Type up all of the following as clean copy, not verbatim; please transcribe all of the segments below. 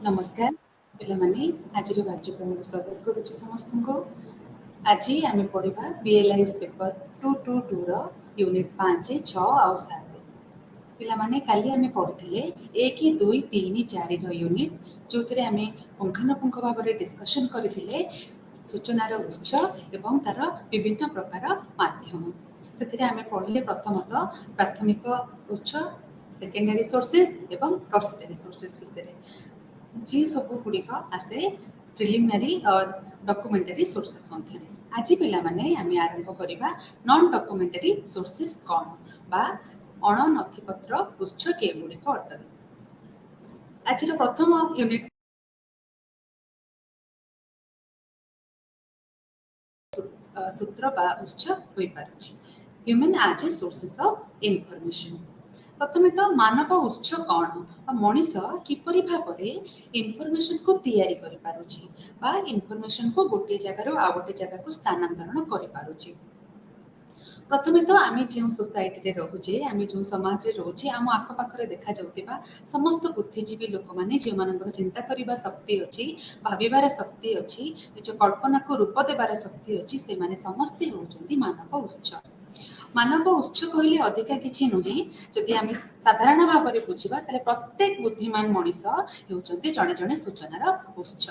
नमस्कार पिलामाने आज कार्यक्रम को स्वागत करुच्ची समस्त को। आज आम पढ़ा बीएलआईएस पेपर 222 यूनिट 5 6 आउ 7 पिलामाने काली आम पढ़ुले 1 2 3 4 यूनिट जो आम पुंखानुपुंख भाव में डिस्कसन करते सूचनार उत्स एवं तार विभिन्न प्रकार माध्यम से आम पढ़ले प्रथमतः प्राथमिक उत्स सेकेंडरी सोर्सेस एवं टर्सिटरी सोर्सेस विषय जी सब गुड़िक आसे प्रिलिमिनारी और डॉक्यूमेंटरी सोर्सेस मध्य आज पिला माने आम आरंभ करवा नॉन डॉक्यूमेंटरी सोर्सेस कौन बा अण नथिपत्र उत्स के गुड़िक अटवे। आज प्रथम यूनिट सूत्र बा उत्स हो पारुछि human as a sources of information. प्रथमे तो मानव उत्स कौन मनीष किपरि भाव इनफॉरमेशन को तैयारी करि पारुछि बा इनफॉरमेशन को गोटे जगार आ गोटे जगह को स्थानांतरण करि पारुछि। प्रथमे तो आम जो सोसाइटी रोचे आम जो समाज रोचे आम आखपाखे देखा जाता समस्त बुद्धिजीवी लोक मैंने जो मान चिंता करने शक्ति अच्छी भावार शक्ति अच्छी निज कल्पना को रूप देवार शक्ति अच्छी से माने समस्ते होउछंती मानव उत्स। मानव उत्स कहले अधिका किछि नुहे जदि आम साधारण भाव में बुझा ताले प्रत्येक बुद्धिमान मनीष होउछंती जड़े जड़े सूचनार उत्स।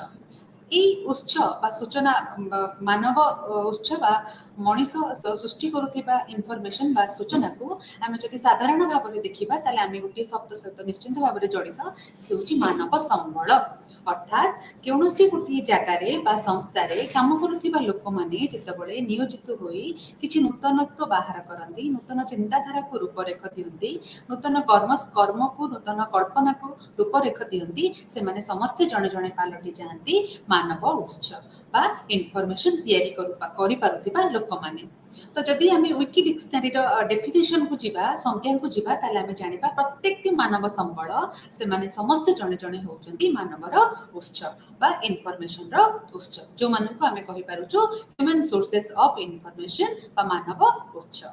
उत्स बा सूचना मानव उत्स बा मनीष सृष्टि करुवा इनफॉरमेशन बा सूचना को आम जदि साधारण भाव में देखा ताले आम गोटे शब्द सहित निश्चिंत भाव में जड़ित से मानव संबल अर्थात कौनसी गोटे जगार बा संस्थार काम करुवा लोक मैंने जितेबाला नियोजित होई किछि नूतनत्व बाहर करती नूतन चिंताधारा को रूपरेख दियंती नूतन कर्म को नूतन कल्पना को रूपरेख दियंती से माने समस्ते जड़े जड़े पालटि जाती मानव उत्स बा इनफॉरमेशन तैयारी करि पारुथिबा लोक माने। तो जदि आम विकी डिक्शनरी डेफिनेशन को जीवा संज्ञा को जीवा ताले आम जानिबा प्रत्येकटी मानव संबल से माने समस्त जड़े जड़े होउछंती मानवर उत्स बा इनफॉरमेशन रो उत्स जो मानकु आम कहि पारुछु ह्यूमन सोर्सेस ऑफ इनफॉरमेशन बा मानव उत्स।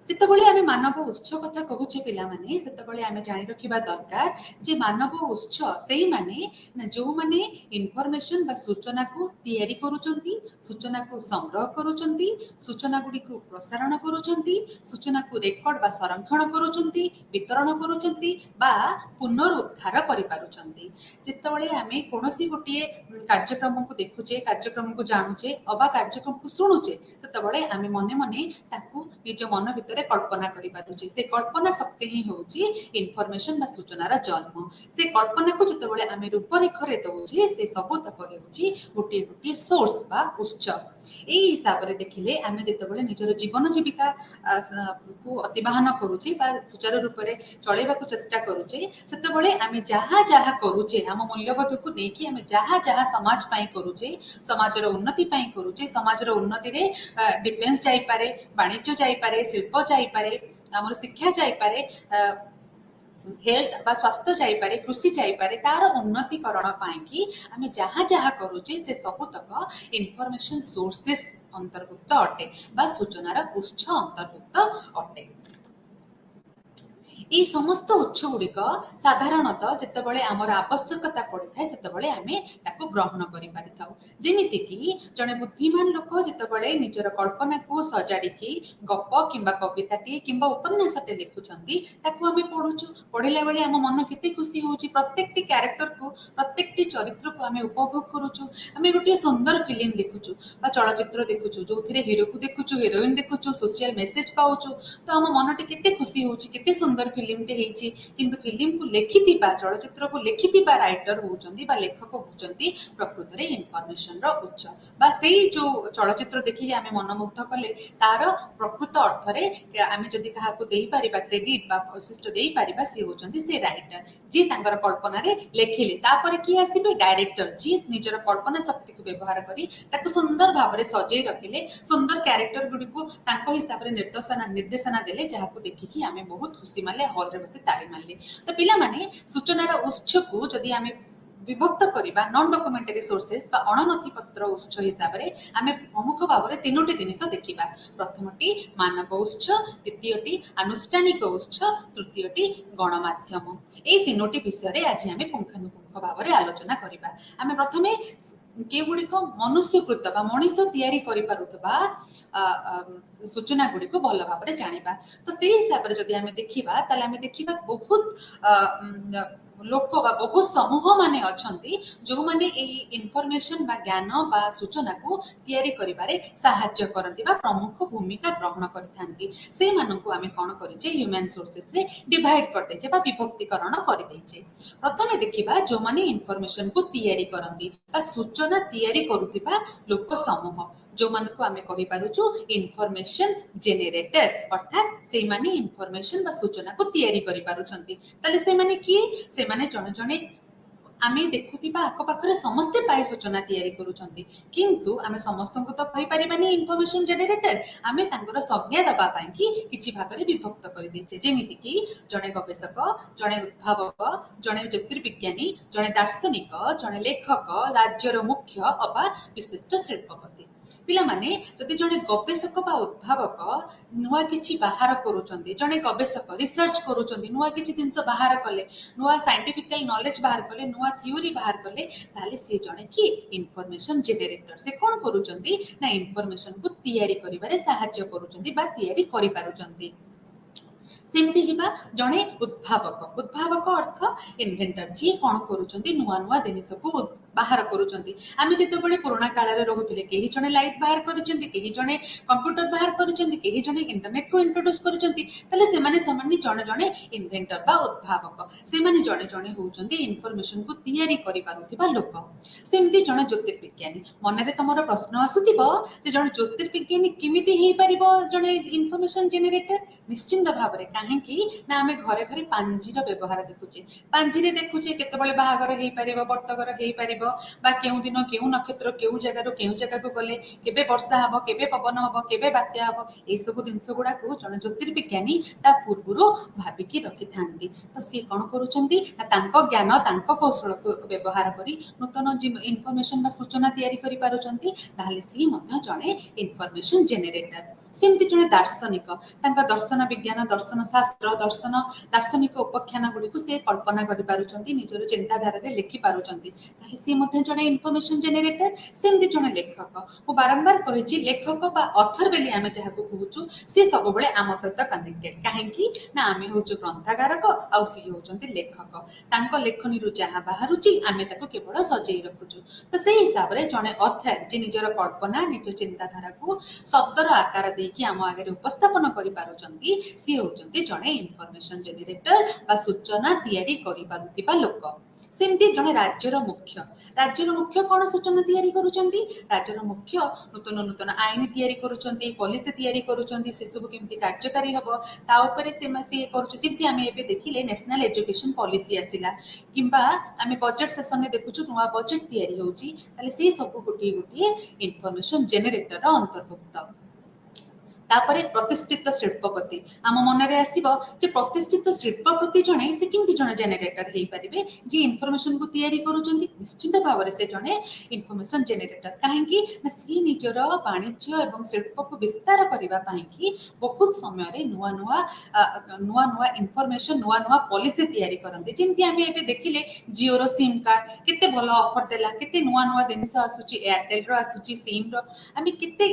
जितेबाला आम मानव उत्स कथा कहूचे पिला माने सेतेबाला आम जानि रखिबा दरकार जे मानव उत्स सेही माने जो माने इनफॉरमेशन बा सूचना को तैयारी करूचंती सूचना को संग्रह करूचंती सूचना गुडी को प्रसारण करूचंती सूचना को रेकॉर्ड बा संरक्षण करूचंती वितरण करूचंती बा पुनरुद्धार करि पारुचंती। जितेबाला आम कोनोसी गोटे कार्यक्रम को देखुचे कार्यक्रम को जानुचे अबा कार्यक्रम को सुनुचे सेतेबाला आम मने मने ताकू निज मन भितर कल्पना करि पारुचे से कल्पना शक्ति ही होची इनफॉरमेशन बा सूचनार जन्म। से कल्पना को जितेबाला आम रूपरेखरे दउचे से सब तक हेउची गोटे गोटे सोर्स बा उत्स। एई हिसाब रे देखिले आम जितेबाला निजर जीवन जीविका को अतिबाहन करूचे बा सुचारू रूप रे चलेबा को चेष्टा करूचे सेतेबाला आम जहा जहा करूचे आम मूल्यबोध को लेकी आम जहा जहा समाज पाई करूचे समाजर उन्नति पाई करूचे समाजर उन्नति रे डिफेंस जाई पारे वाणिज्य जाई पारे शिल्प जाई पारे आमर शिक्षा जाई पारे हेल्थ बा स्वास्थ्य जाई पारे कृषि जाई पारे तार उन्नतिकरण पाई कि आम जहा जहा करूचे से सबुतक इनफॉरमेशन सोर्सेस अंतर्भुक्त अटे बा सूचनार उत्स अंतर्भुक्त अटे। ये समस्त उत्स गुड़िक साधारणतः जितेबाला आमर आवश्यकता पड़ी था सेतेबाला आम ताको ग्रहण करि पारिथाउ। जेमिति कि जड़े बुद्धिमान लोक जितेबाला निजर कल्पना को सजाड़ी गप किंबा कविताटी किंबा उपन्यासटे लिखुचंती ताको आम पढ़ुचु पढ़िला बेले आम मन केते खुशी होउची प्रत्येकटी कैरेक्टर को प्रत्येकटी चरित्र को आम उपभोग करूचु आम गोटे सुंदर फिल्म देखुचु बा चलचित्र देखुचु जो हिरो को देखुचु हिरोइन देखुचु सोशल मेसेज पाउचु तो आम मनटी केते खुशी होउची केते सुंदर फिल्म टे हेची किंतु फिल्म को लिखिथिबा चलचित्र को लिखिथिबा राइटर होउचंती बा लेखक होउचंती प्रकृत रे इनफॉरमेशन रो उत्स बा सेही जो चलचित्र देखि आमे मनमुग्ध कले तार प्रकृत अर्थ रे आमे जदि काहा को देई परिबा क्रेडिट बा वैशिष्ट देई परिबा से होउचंती से राइटर जी तांकर कल्पना रे लेखिले तापर की आसीबे डायरेक्टर जी निजर कल्पना शक्ति को व्यवहार करी ताको सुंदर भाव रे सजै रखिले सुंदर कैरेक्टर गुडी को तांको हिसाब रे निर्देशना देले जहा को देखि आमे बहुत खुशी माले हॉल रे बसी ताड़ी मारली। तो पिला माने सूचनार उत्स को जदि आमे विभक्त करवा नॉन डॉक्यूमेंटरी सोर्सेस बा अणनथिपत्र उत्स हिसाब से आम प्रमुख भाव में तीनोटी जिनिस देखा। प्रथमटी मानव उत्स, द्वितीयटी आनुष्ठानिक उत्स, तृतीयटी गणमाध्यम। ये तीनोटी विषय आज आम पुंखानुपुंख भाव में आलोचना करवा। आम प्रथम के गुड़िक मनुष्यकृत बा मनीष तैयारी करिपारुथबा सूचना गुड़िक भल भाव में जाना। तो से हिसाब से जदि आम देखा ताले आम देखा बहुत लोक बा बहुत समूह माने अछंती जो माने ए इनफॉरमेशन बा ज्ञान बा सूचना को तैयारी करिबारे सहाय्य करंती बा प्रमुख भूमिका ग्रहण करथांती। से मानकु आमे कोन करिजे ह्यूमन सोर्सेस रे डिवाइड कर देजे बा विभक्तिकरण कर देजे। प्रथमे देखिबा जो माने इनफॉरमेशन को तैयारी करंती बा सूचना तैयारी करूतिबा लोक समूह जो मानकु आमे कहि पारुछु इनफॉरमेशन जेनरेटर अर्थात से माने इनफॉरमेशन बा सूचना को तैयारी करि पारुछंती। ताले से माने की से माने जणे जणे आमे देखुतिबा आको पाखरे समस्ते पाए सूचना तैयारी करूछंती किंतु आमे समस्तंको तो कहि परिबानी इनफॉरमेशन जेनरेटर आमे तांकर संज्ञा दबा पाई कि किछि भागरे विभक्त करि देछे। जेमिति कि जणे गवेषक, जणे उद्भावक, जणे ज्योतिर्विज्ञानी, जणे दार्शनिक, जणे लेखक, राज्यर मुख्य अबा विशिष्ट शिल्पपति। पिला माने जदि जणे गवेषक बा उद्भावक नुआ किछि बाहर करूछंती, जणे गवेषक रिसर्च करूछंती, नुआ किछि जिंस बाहर कले, नुआ साइंटिफिकल नॉलेज बाहर कले, नुआ थ्योरी बाहर कले, ताले से जणे कि इनफॉरमेशन जेनरेटर। से कोन करूछंती ना इनफॉरमेशन को तैयारी करिबारे सहायता करूछंती बा तैयारी करि पारुछंती। सेमती जीवा जणे उद्भावक, उद्भावक अर्थ इन्वेंटर जी कोन करूछंती नुआ नुआ जिनिस को बाहर करूछंती। आमे जेतेबेले पुराना काल रे रहुतिले केही जणे लाइट बाहर करूछंती, केही जणे कंप्यूटर बाहर करूछंती, केही जणे इंटरनेट को इंट्रोड्यूस करूछंती। तले से माने समानी जणे जणे इन्वेंटर बा उद्भावक, से माने जणे जणे होउछंती इनफॉरमेशन को तैयारी करि पारुथिबा लोक। सेमती जणे ज्योतिर्विज्ञानी मन रे तमरो प्रश्न आसुतिबो जे जणे ज्योतिर्विज्ञानी केमिति हेइ परिबो जणे इनफॉरमेशन जेनरेटर। निश्चिंत भाव रे काहेकि ना आमे घरे घरे पांजीर व्यवहार देखुचे, पांजी देखुचे केतेबेले बाहागर हेइ परिबो, बर्तगर हेइ परिबो बा केउ दिन केउ नक्षत्र केउ जगह रो केउ जगह को गले केबे वर्षा हबो, केबे पवन हबो, केबे बात्या हबो, ए सब जिंस गुडा को जण ज्योतिर्विज्ञानी ता पूर्वरो भाबिकी रखि थांती। तो सी कोन करूचंती ना तांको ज्ञान तांको कौशल को व्यवहार करी नूतन इनफॉरमेशन बा सूचना तैयारी करि पारुचंती। ताहले सी मध्ये जणे इनफॉरमेशन जेनरेटर। सेमती जणे दार्शनिक तांका दर्शन विज्ञान, दर्शन शास्त्र, दार्शनिक उपाख्यान गुडी को से कल्पना करि पारुचंती, निजर चिंताधारा रे लिखि पारुचंती। ताहले सी मध्ये जणे इनफॉरमेशन जेनरेटर। सेमती जणे लेखक, मो बारंबार कहिछि लेखक बा ऑथर बेली आमे जहा को कहूछु से सब बेले आम सहित कनेक्टेड। काहेकि ना आमे होछु ग्रंथागारक आ सी होचंती लेखक। तांको लेखनी रु जहा बाहरुची आमे ताको केवल सजेई रखुछु। तो से हिसाब रे जणे ऑथर जे निजर कल्पना निज चिंताधारा को शब्दर आकार देकी आम आगे उपस्थापन करि पारुचंती सी होचंती जणे इनफॉरमेशन जेनरेटर बा सूचना तैयारी करि पारुतिबा लोक। सेमती जणे राज्यर मुख्य, राज्यर मुख्य कोन सूचना तैयारी करूचंती, राज्यर मुख्य नूतन नूतन आईन तैयारी करूचंती, पॉलिसी तैयारी करूचंती, से सब केमती कार्यकारी हबो ता ऊपर से मसी करूचंती। जेमती आमे एबे देखिले नेशनल एजुकेशन पॉलिसी आसिला किंबा आमे बजट सेशन में देखुछु नुवा बजट तैयारी होउची, ताले से सब गोटी गोटी इनफॉरमेशन जेनरेटर रो अंतर्भुक्त। तापरे प्रतिष्ठित शिल्पपति आम मन रे आसीबो जे प्रतिष्ठित शिल्पपति जणे से किमती जणे जेनरेटर हेइ परिबे जे इनफॉरमेशन को तैयारी करूचंती। निश्चित भाव रे से जणे इनफॉरमेशन जेनरेटर काहेकि ना सी निजर वाणिज्य एवं शिल्प को विस्तार करिबा पाई कि बहुत समय रे नुआ नुआ इनफॉरमेशन नुआ नुआ पॉलिसी तैयारी करंती। जेमती आमे एबे देखिले जियो रो सिम कार्ड केते भलो ऑफर देला, केते नुआ नुआ जिनिस आसुची, एयरटेल रो आसुची सिम रो, आमे केते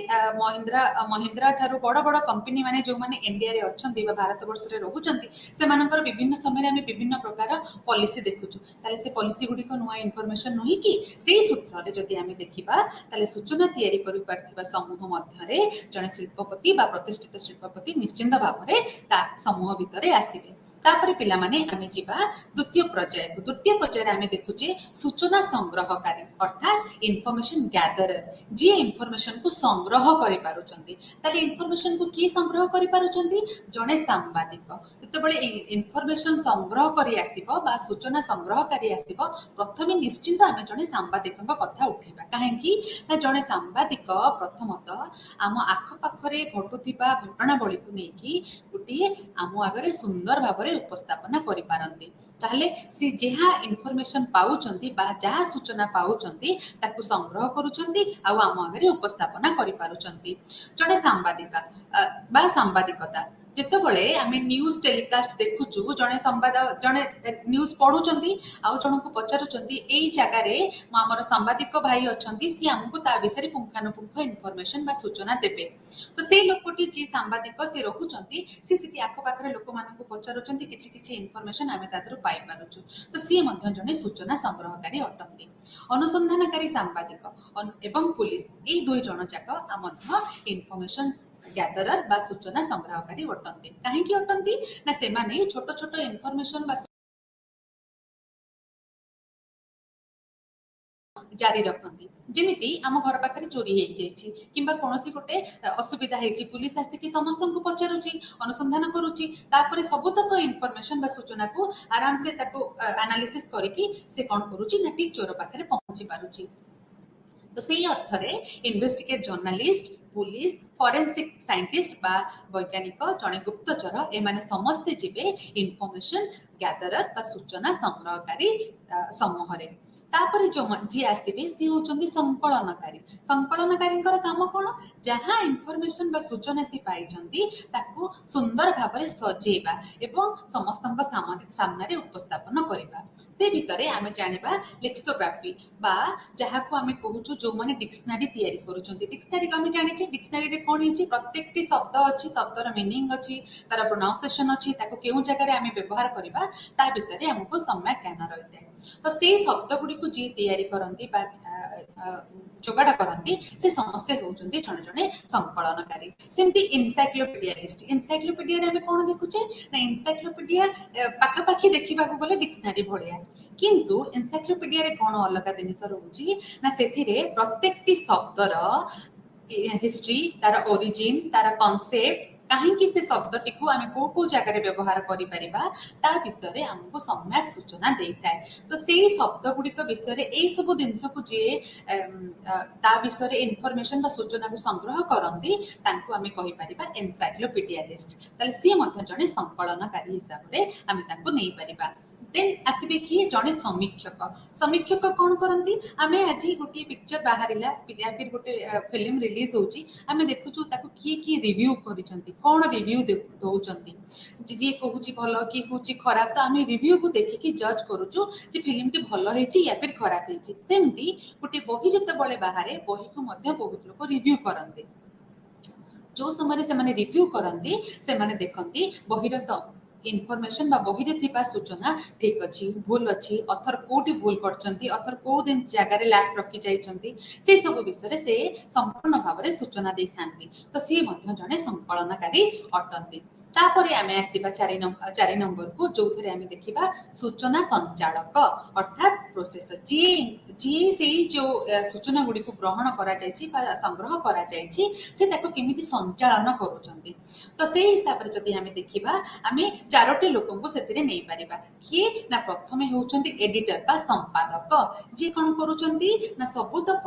महिंद्रा ठारू बड़ बड़ कंपनी माने जो माने इंडिया रे अछंती बा भारत वर्ष रे रहउचंती से मानकर विभिन्न समय रे हमें विभिन्न प्रकार पॉलिसी देखुछु। ताले से पॉलिसी गुडी को नुआ इनफॉरमेशन नही कि सेही सूत्र रे जदि हमें देखिबा ताले सूचना तैयारी करि पारथिबा समूह मध्य रे जने शिल्पपति बा प्रतिष्ठित शिल्पपति निश्चिंत भाव रे ता समूह भितरे आसीबे। तापरे पिला माने आमे जिबा द्वितीय पर्याय रे आमे देखुचे सूचना संग्रहकारी अर्थात इनफॉरमेशन गैदरर जे इनफॉरमेशन को संग्रह करि पारुचंती। ताले इनफॉरमेशन को की संग्रह करि पारुचंती जणे सांबादिक जतबेले इनफॉरमेशन संग्रह करि आसीबो बा सूचना संग्रहकारी आसीबो प्रथमे निश्चिंत आमे जणे सांबादिकक कथा उठेबा। काहेकि ना जणे सांबादिक प्रथमतः आम आख पाखरे घटुथिबा घटनावली को नेकी गोटे आम आगरे सुंदर भाव ଭାବରେ ଉପସ୍ଥାପନା କରିପାରନ୍ତି। ତାହେଲେ ସେ ଯାହା ଇନଫର୍ମେସନ ପାଉଛନ୍ତି ବା ଯାହା ସୂଚନା ପାଉଛନ୍ତି ତାକୁ ସଂଗ୍ରହ କରୁଛନ୍ତି ଆଉ ଆମ ଆଗରେ ଉପସ୍ଥାପନା କରିପାରୁଛନ୍ତି। ଜଣେ ସାମ୍ବାଦିକା ବା ସାମ୍ବାଦିକତା, ଯେତେବେଳେ ଆମେ ନ୍ୟୁଜ୍ ଟେଲିକାଷ୍ଟ ଦେଖୁଛୁ, ଜଣେ ନ୍ୟୁଜ୍ ପଢୁଛନ୍ତି ଆଉ ଜଣଙ୍କୁ ପଚାରୁଛନ୍ତି ଏଇ ଜାଗାରେ ଆମର ସାମ୍ବାଦିକ ଭାଇ ଅଛନ୍ତି, ସିଏ ଆମକୁ ତା ବିଷୟରେ ପୁଙ୍ଖାନୁପୁଙ୍ଖ ଇନଫର୍ମେସନ ବା ସୂଚନା ଦେବେ। ତ ସେଇ ଲୋକଟି ଯିଏ ସାମ୍ବାଦିକ ସେ ରହୁଛନ୍ତି, ସେ ସେଠି ଆଖପାଖରେ ଲୋକମାନଙ୍କୁ ପଚାରୁଛନ୍ତି, କିଛି କିଛି ଇନଫର୍ମେସନ ଆମେ ତା ଦେହରୁ ପାଇପାରୁଛୁ। ତ ସିଏ ମଧ୍ୟ ଜଣେ ସୂଚନା ସଂଗ୍ରହକାରୀ ଅଟନ୍ତି। ଅନୁସନ୍ଧାନକାରୀ ସାମ୍ବାଦିକ ଏବଂ ପୁଲିସ, ଏଇ ଦୁଇ ଜଣ ଯାକ ମଧ୍ୟ ଇନଫର୍ମେସନ ଗ୍ୟାଦରର ବା ସୂଚନା ସଂଗ୍ରହକାରୀ ଅଟନ୍ତି। କାହିଁକି ଅଟନ୍ତି ନା ସେମାନେ ଛୋଟ ଛୋଟ ଇନଫର୍ମେସନ ବା ଜାରି ରଖନ୍ତି। ଯେମିତି ଆମ ଘର ପାଖରେ ଚୋରି ହେଇଯାଇଛି କିମ୍ବା କୌଣସି ଗୋଟେ ଅସୁବିଧା ହେଇଛି, ପୁଲିସ ଆସିକି ସମସ୍ତଙ୍କୁ ପଚାରୁଛି, ଅନୁସନ୍ଧାନ କରୁଛି, ତାପରେ ସବୁତକ ଇନଫର୍ମେସନ ବା ସୂଚନାକୁ ଆରାମସେ ତାକୁ ଆନାଲିସିସ୍ କରିକି ସେ କ'ଣ କରୁଛି ନା ଠିକ୍ ଚୋର ପାଖରେ ପହଞ୍ଚି ପାରୁଛି। ତ ସେଇ ଅର୍ଥରେ investigate journalist, police, forensic scientist ବା ବୈଜ୍ଞାନିକ, ଜଣେ ଗୁପ୍ତଚର, ଏମାନେ ସମସ୍ତେ ଯିବେ ଇନଫର୍ମେସନ ଗ୍ୟାଦରର ବା ସୂଚନା ସଂଗ୍ରହକାରୀ ସମୂହରେ। ତାପରେ ଯିଏ ଆସିବେ ସିଏ ହଉଛନ୍ତି ସଂକଳନକାରୀ। ସଂକଳନକାରୀଙ୍କର କାମ କ'ଣ? ଯାହା ଇନଫର୍ମେସନ ବା ସୂଚନା ସେ ପାଇଛନ୍ତି ତାକୁ ସୁନ୍ଦର ଭାବରେ ସଜେଇବା ଏବଂ ସମସ୍ତଙ୍କ ସାମ୍ନାରେ ଉପସ୍ଥାପନ କରିବା। ସେ ଭିତରେ ଆମେ ଜାଣିବା ଲେକ୍ସିଓଗ୍ରାଫି ବା ଯାହାକୁ ଆମେ କହୁଛୁ ଯୋଉମାନେ ଡିକ୍ସନାରୀ ତିଆରି କରୁଛନ୍ତି। ଡିକ୍ସନାରୀ ଆମେ ଜାଣିଛେ, ଡିକ୍ସନାରୀରେ କ'ଣ ହେଇଛି, ପ୍ରତ୍ୟେକଟି ଶବ୍ଦ ଅଛି, ଶବ୍ଦର ମିନିଂ ଅଛି, ତାର ପ୍ରୋନାଉନ୍ସିଏସନ ଅଛି, ତାକୁ କେଉଁ ଜାଗାରେ ଆମେ ବ୍ୟବହାର କରିବା ତା ବିଷୟରେ ଆମକୁ ସମ୍ୟକ ଜ୍ଞାନ ରହିଥାଏ। ତ ସେଇ ଶବ୍ଦ ଗୁଡ଼ିକୁ ଯିଏ ତିଆରି କରନ୍ତି ବା ଯୋଗାଡ଼ କରନ୍ତି ସେ ସମସ୍ତେ ହେଉଛନ୍ତି ଜଣେ ଜଣେ ସଂକଳନକାରୀ। ସେମିତି ଏନସାଇକ୍ଲୋପିଡିଆଲିଷ୍ଟ, ଏନସାଇକ୍ଲୋପିଡିଆରେ ଆମେ କ'ଣ ଦେଖୁଛେ ନା ଏନସାଇକ୍ଲୋପିଡିଆ ପାଖାପାଖି ଦେଖିବାକୁ ଗଲେ ଡିକ୍ସନାରୀ ଭଳିଆ, କିନ୍ତୁ ଏନସାଇକ୍ଲୋପିଡିଆରେ କ'ଣ ଅଲଗା ଜିନିଷ ରହୁଛି ନା ସେଥିରେ ପ୍ରତ୍ୟେକଟି ଶବ୍ଦର ହିଷ୍ଟ୍ରି, ତାର ଓରିଜିନ୍, ତାର କନସେପ୍ଟ, କାହିଁକି ସେ ଶବ୍ଦଟିକୁ ଆମେ କୋଉ କୋଉ ଜାଗାରେ ବ୍ୟବହାର କରିପାରିବା ତା ବିଷୟରେ ଆମକୁ ସମ୍ୟକ ସୂଚନା ଦେଇଥାଏ। ତ ସେଇ ଶବ୍ଦ ଗୁଡ଼ିକ ବିଷୟରେ ଏଇ ସବୁ ଜିନିଷକୁ ଯିଏ ତା ବିଷୟରେ ଇନଫର୍ମେସନ ବା ସୂଚନାକୁ ସଂଗ୍ରହ କରନ୍ତି ତାଙ୍କୁ ଆମେ କହିପାରିବା ଏନସାଇକ୍ଲୋପିଡିଆଲିଷ୍ଟ। ତାହେଲେ ସିଏ ମଧ୍ୟ ଜଣେ ସଂକଳନକାରୀ ହିସାବରେ ଆମେ ତାଙ୍କୁ ନେଇପାରିବା। ଦେନ୍ ଆସିବେ କିଏ? ଜଣେ ସମୀକ୍ଷକ। ସମୀକ୍ଷକ କ'ଣ କରନ୍ତି? ଆମେ ଆଜି ଗୋଟିଏ ପିକ୍ଚର ବାହାରିଲା, ଗୋଟେ ଫିଲ୍ମ ରିଲିଜ ହଉଛି, ଆମେ ଦେଖୁଛୁ ତାକୁ କିଏ କିଏ ରିଭ୍ୟୁ କରିଛନ୍ତି, କ'ଣ ରିଭ୍ୟୁ ଦଉଛନ୍ତି, ଯିଏ କହୁଛି ଭଲ, କିଏ କହୁଛି ଖରାପ, ତ ଆମେ ରିଭ୍ୟୁକୁ ଦେଖିକି ଜଜ୍ କରୁଛୁ ଯେ ଫିଲ୍ମଟି ଭଲ ହେଇଛି ୟା ଫିର୍ ଖରାପ ହେଇଛି। ସେମିତି ଗୋଟେ ବହି ଯେତେବେଳେ ବାହାରେ, ବହିକୁ ମଧ୍ୟ ବହୁତ ଲୋକ ରିଭ୍ୟୁ କରନ୍ତି। ଯେଉଁ ସମୟରେ ସେମାନେ ରିଭ୍ୟୁ କରନ୍ତି ସେମାନେ ଦେଖନ୍ତି ବହିର ଇନଫର୍ମେସନ ବା ବହିରେ ଥିବା ସୂଚନା ଠିକ୍ ଅଛି, ଭୁଲ ଅଛି, ଅଥର କୋଉଠି ଭୁଲ କରିଛନ୍ତି, ଅଥର କୋଉ ଜାଗାରେ ଲ୍ୟାକ୍ ରଖି ଯାଇଛନ୍ତି, ସେ ସବୁ ବିଷୟରେ ସେ ସମ୍ପୂର୍ଣ୍ଣ ଭାବରେ ସୂଚନା ଦେଇଥାନ୍ତି। ତ ସିଏ ମଧ୍ୟ ଜଣେ ସଂକଳନକାରୀ ଅଟନ୍ତି। ତାପରେ ଆମେ ଆସିବା 4 ନମ୍ବରକୁ, ଯୋଉଥିରେ ଆମେ ଦେଖିବା ସୂଚନା ସଞ୍ଚାଳକ ଅର୍ଥାତ୍ ପ୍ରୋସେସର। ଯିଏ ସେଇ ଯେଉଁ ସୂଚନା ଗୁଡ଼ିକୁ ଗ୍ରହଣ କରାଯାଇଛି ବା ସଂଗ୍ରହ କରାଯାଇଛି ସେ ତାକୁ କେମିତି ସଞ୍ଚାଳନ କରୁଛନ୍ତି। ତ ସେଇ ହିସାବରେ ଯଦି ଆମେ ଦେଖିବା, ଆମେ 4ଟି ଲୋକଙ୍କୁ ସେଥିରେ ନେଇପାରିବା। କିଏ ନା ପ୍ରଥମେ ହେଉଛନ୍ତି ଏଡିଟର ବା ସମ୍ପାଦକ, ଯିଏ କ'ଣ କରୁଛନ୍ତି ନା ସବୁତକ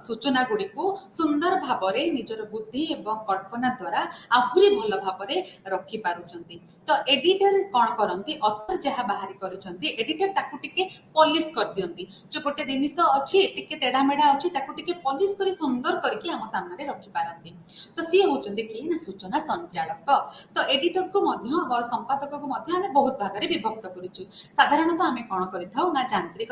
ସୂଚନା ଗୁଡ଼ିକୁ ସୁନ୍ଦର ଭାବରେ ନିଜର ବୁଦ୍ଧି ଏବଂ କଳ୍ପନା ଦ୍ୱାରା ଆହୁରି ଭଲ ଭାବରେ ରଖିପାରୁଛନ୍ତି। ତ ଏଡିଟର କ'ଣ କରନ୍ତି? ଅଥର ଯାହା ବାହାରି କରିଛନ୍ତି ଏଡିଟର ତାକୁ ଟିକେ ପଲିସ କରିଦିଅନ୍ତି। ଯୋଉ ଗୋଟେ ଜିନିଷ ଅଛି ଟିକେ ତେଢା ମେଢା ଅଛି ତାକୁ ଟିକେ ପଲିସ କରି ସୁନ୍ଦର କରିକି ଆମ ସାମ୍ନାରେ ରଖିପାରନ୍ତି। ତ ସିଏ ହେଉଛନ୍ତି କିଏ ନା ସୂଚନା ସଞ୍ଚାଳକ। ତ ଏଡିଟରକୁ ମଧ୍ୟ ସମ୍ପାଦକକୁ ମଧ୍ୟ ଆମେ ବହୁତ ଭାଗରେ ବିଭକ୍ତ କରିଛୁ। ସାଧାରଣତଃ ଆମେ କ'ଣ କରିଥାଉ ନା ଯାନ୍ତ୍ରିକ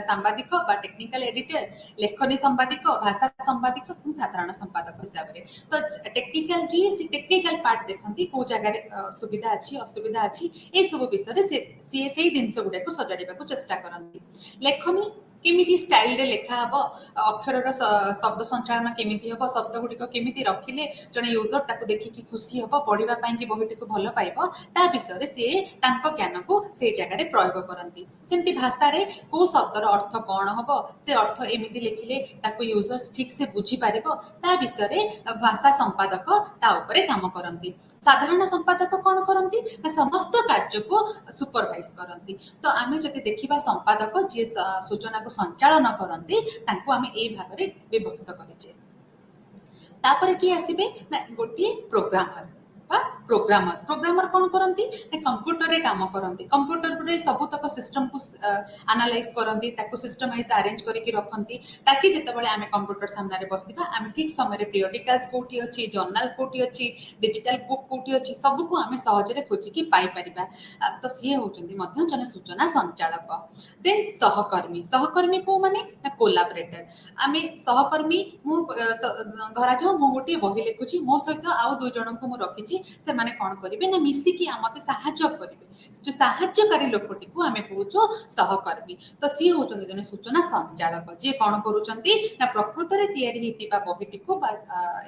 ସାମ୍ବାଦିକ ବା ଟେକ୍ନିକାଲ ଏଡିଟର, ଲେଖନୀ ସମ୍ପାଦିକ, ଭାଷା ସମ୍ପାଦିକ ଏବଂ ସାଧାରଣ ସମ୍ପାଦକ ହିସାବରେ। ତ ଟେକ୍ନିକାଲ ଯିଏ ଟେକ୍ନିକାଲ ପାର୍ଟ ଦେଖନ୍ତି, କୋଉ ଜାଗାରେ ସୁବିଧା ଅଛି ଅସୁବିଧା ଅଛି ଏସବୁ ବିଷୟରେ ସିଏ ସେଇ ଜିନିଷ ଗୁଡାକୁ ସଜାଡ଼ିବାକୁ ଚେଷ୍ଟା କରନ୍ତି। ଲେଖନୀ କେମିତି ଷ୍ଟାଇଲରେ ଲେଖା ହବ, ଅକ୍ଷରର ଶବ୍ଦ ସଞ୍ଚାଳନ କେମିତି ହବ, ଶବ୍ଦ ଗୁଡ଼ିକ କେମିତି ରଖିଲେ ଜଣେ ୟୁଜର ତାକୁ ଦେଖିକି ଖୁସି ହବ, ପଢିବା ପାଇଁକି ବହିଟିକୁ ଭଲ ପାଇବ, ତା ବିଷୟରେ ସିଏ ତାଙ୍କ ଜ୍ଞାନକୁ ସେଇ ଜାଗାରେ ପ୍ରୟୋଗ କରନ୍ତି। ସେମିତି ଭାଷାରେ କୋଉ ଶବ୍ଦର ଅର୍ଥ କ'ଣ ହବ, ସେ ଅର୍ଥ ଏମିତି ଲେଖିଲେ ତାକୁ ୟୁଜର ଠିକ୍ ସେ ବୁଝିପାରିବ, ତା ବିଷୟରେ ଭାଷା ସମ୍ପାଦକ ତା ଉପରେ କାମ କରନ୍ତି। ସାଧାରଣ ସମ୍ପାଦକ କ'ଣ କରନ୍ତି ନା ସମସ୍ତ କାର୍ଯ୍ୟକୁ ସୁପରଭାଇଜ କରନ୍ତି। ତ ଆମେ ଯଦି ଦେଖିବା ସମ୍ପାଦକ ଯିଏ ସୂଚନାକୁ ସଞ୍ଚାଳନ କରନ୍ତି ତାଙ୍କୁ ଆମେ ଏଇ ଭାଗରେ ବିଭକ୍ତ କରିଛେ। ତାପରେ କିଏ ଆସିବେ ନା ଗୋଟିଏ ପ୍ରୋଗ୍ରାମର। बा प्रोग्रामर प्रोग्रामर कौन करती कंप्यूटर रे काम करती कंप्यूटर रे सबुतक सिस्टम को एनालाइज करती सिस्टमाइज अरेंज करके रखती ताकि जितेबाला आम कंप्यूटर सामने बसवा आम ठीक समय पीरियडिकल्स कौटी अच्छी जर्नाल कौटी अच्छी डिजिटल बुक कौटी अच्छी सबको आम सहजरे खोजिकी पाइपर तो सी होती जन सूचना संचालक देन सहकर्मी सहकर्मी को माने कोलाबरेटर आम सहकर्मी धरा जाऊ मु गोटे बही लिखुची मो सहित आउ दुई जन को रखी से माने कौन करेंगे ना मिसिकी मत साहाय्य करेंगे जो साहाय्यकारी लोकटी को आम कहूँ सहकर्मी तो सी होती जन सूचना संचालक जी कौन करुँच प्रकृत में या बहीटी को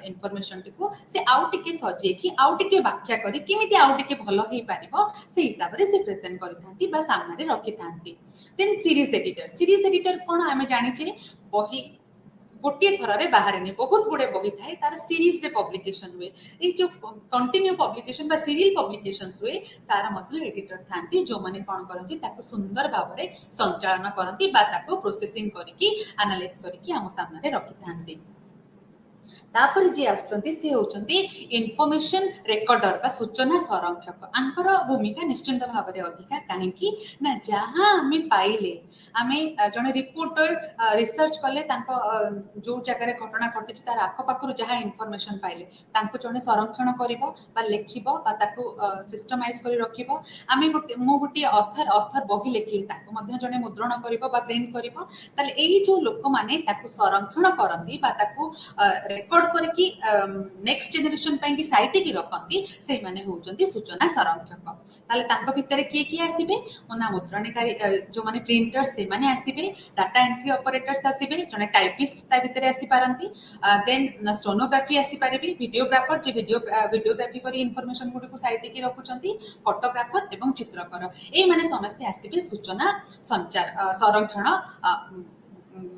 इनफर्मेशन टी को से आउ टिके सजेकी आउ टिके व्याख्या करी केमिति आउ टिके भल हो पारिबो से हिसाब रे से प्रेजेंट करिथांती बा सामने रखी थांती देन सीरीज एडिटर कौन आम जानिचे बही गोटे थर रे बाहर नहीं बहुत गुड़े बही थाए तार सीरीज रे पब्लिकेशन हुए ये जो कंटिन्यू पब्लिकेशन बा सीरियल पब्लिकेशंस हुए तार मध्य एडिटर थांती जो माने कौन करती ताको सुंदर भाव में संचालन करती बा ताको प्रोसेसिंग करके एनालाइज करके आम सामने रखी थांती तापर जी आसुचंती सी होचंती इनफॉरमेशन रेकॉर्डर बा सूचना संरक्षक आंकर भूमिका निश्चिंत भाव में अधिका काहेकि ना जहां आमे पाइले आमे जने रिपोर्टर रिसर्च कले तांको जो जगह रे घटना घटी तार आख पाखर जहां इनफॉरमेशन पाइले तांको जने संरक्षण करिवो बा लेखिबो बा ताको सिस्टमाइज करी रखिबो आमे गोटे ऑथर बही लेखिले ताको मध्ये जने मुद्रण करिवो बा प्रिंट करिवो ताले एई जो लोक माने ताको संरक्षण करंती बा ताको रेकॉर्ड करके नेक्स्ट जेनरेशन ପାଇଁ କି ସାଇତିକି ରଖନ୍ତି ସେଇମାନେ ହେଉଛନ୍ତି सूचना संरक्षक ताले तांको भितरे किए आसीबे ओना मुद्रणकारी जो माने प्रिंटर से माने आसीबे डाटा एंट्री ऑपरेटर्स आसीबे जने टाइपिस्ट ता भितरे आसी पारंती देन स्टेनोग्राफी आसी पारेबे वीडियोग्राफर जे वीडियोग्राफी करी इनफॉरमेशन गुडी को साइतिकी रखुचंती फोटोग्राफर एवं चित्रकर ए माने समस्त आसीबे सूचना संचार संरक्षण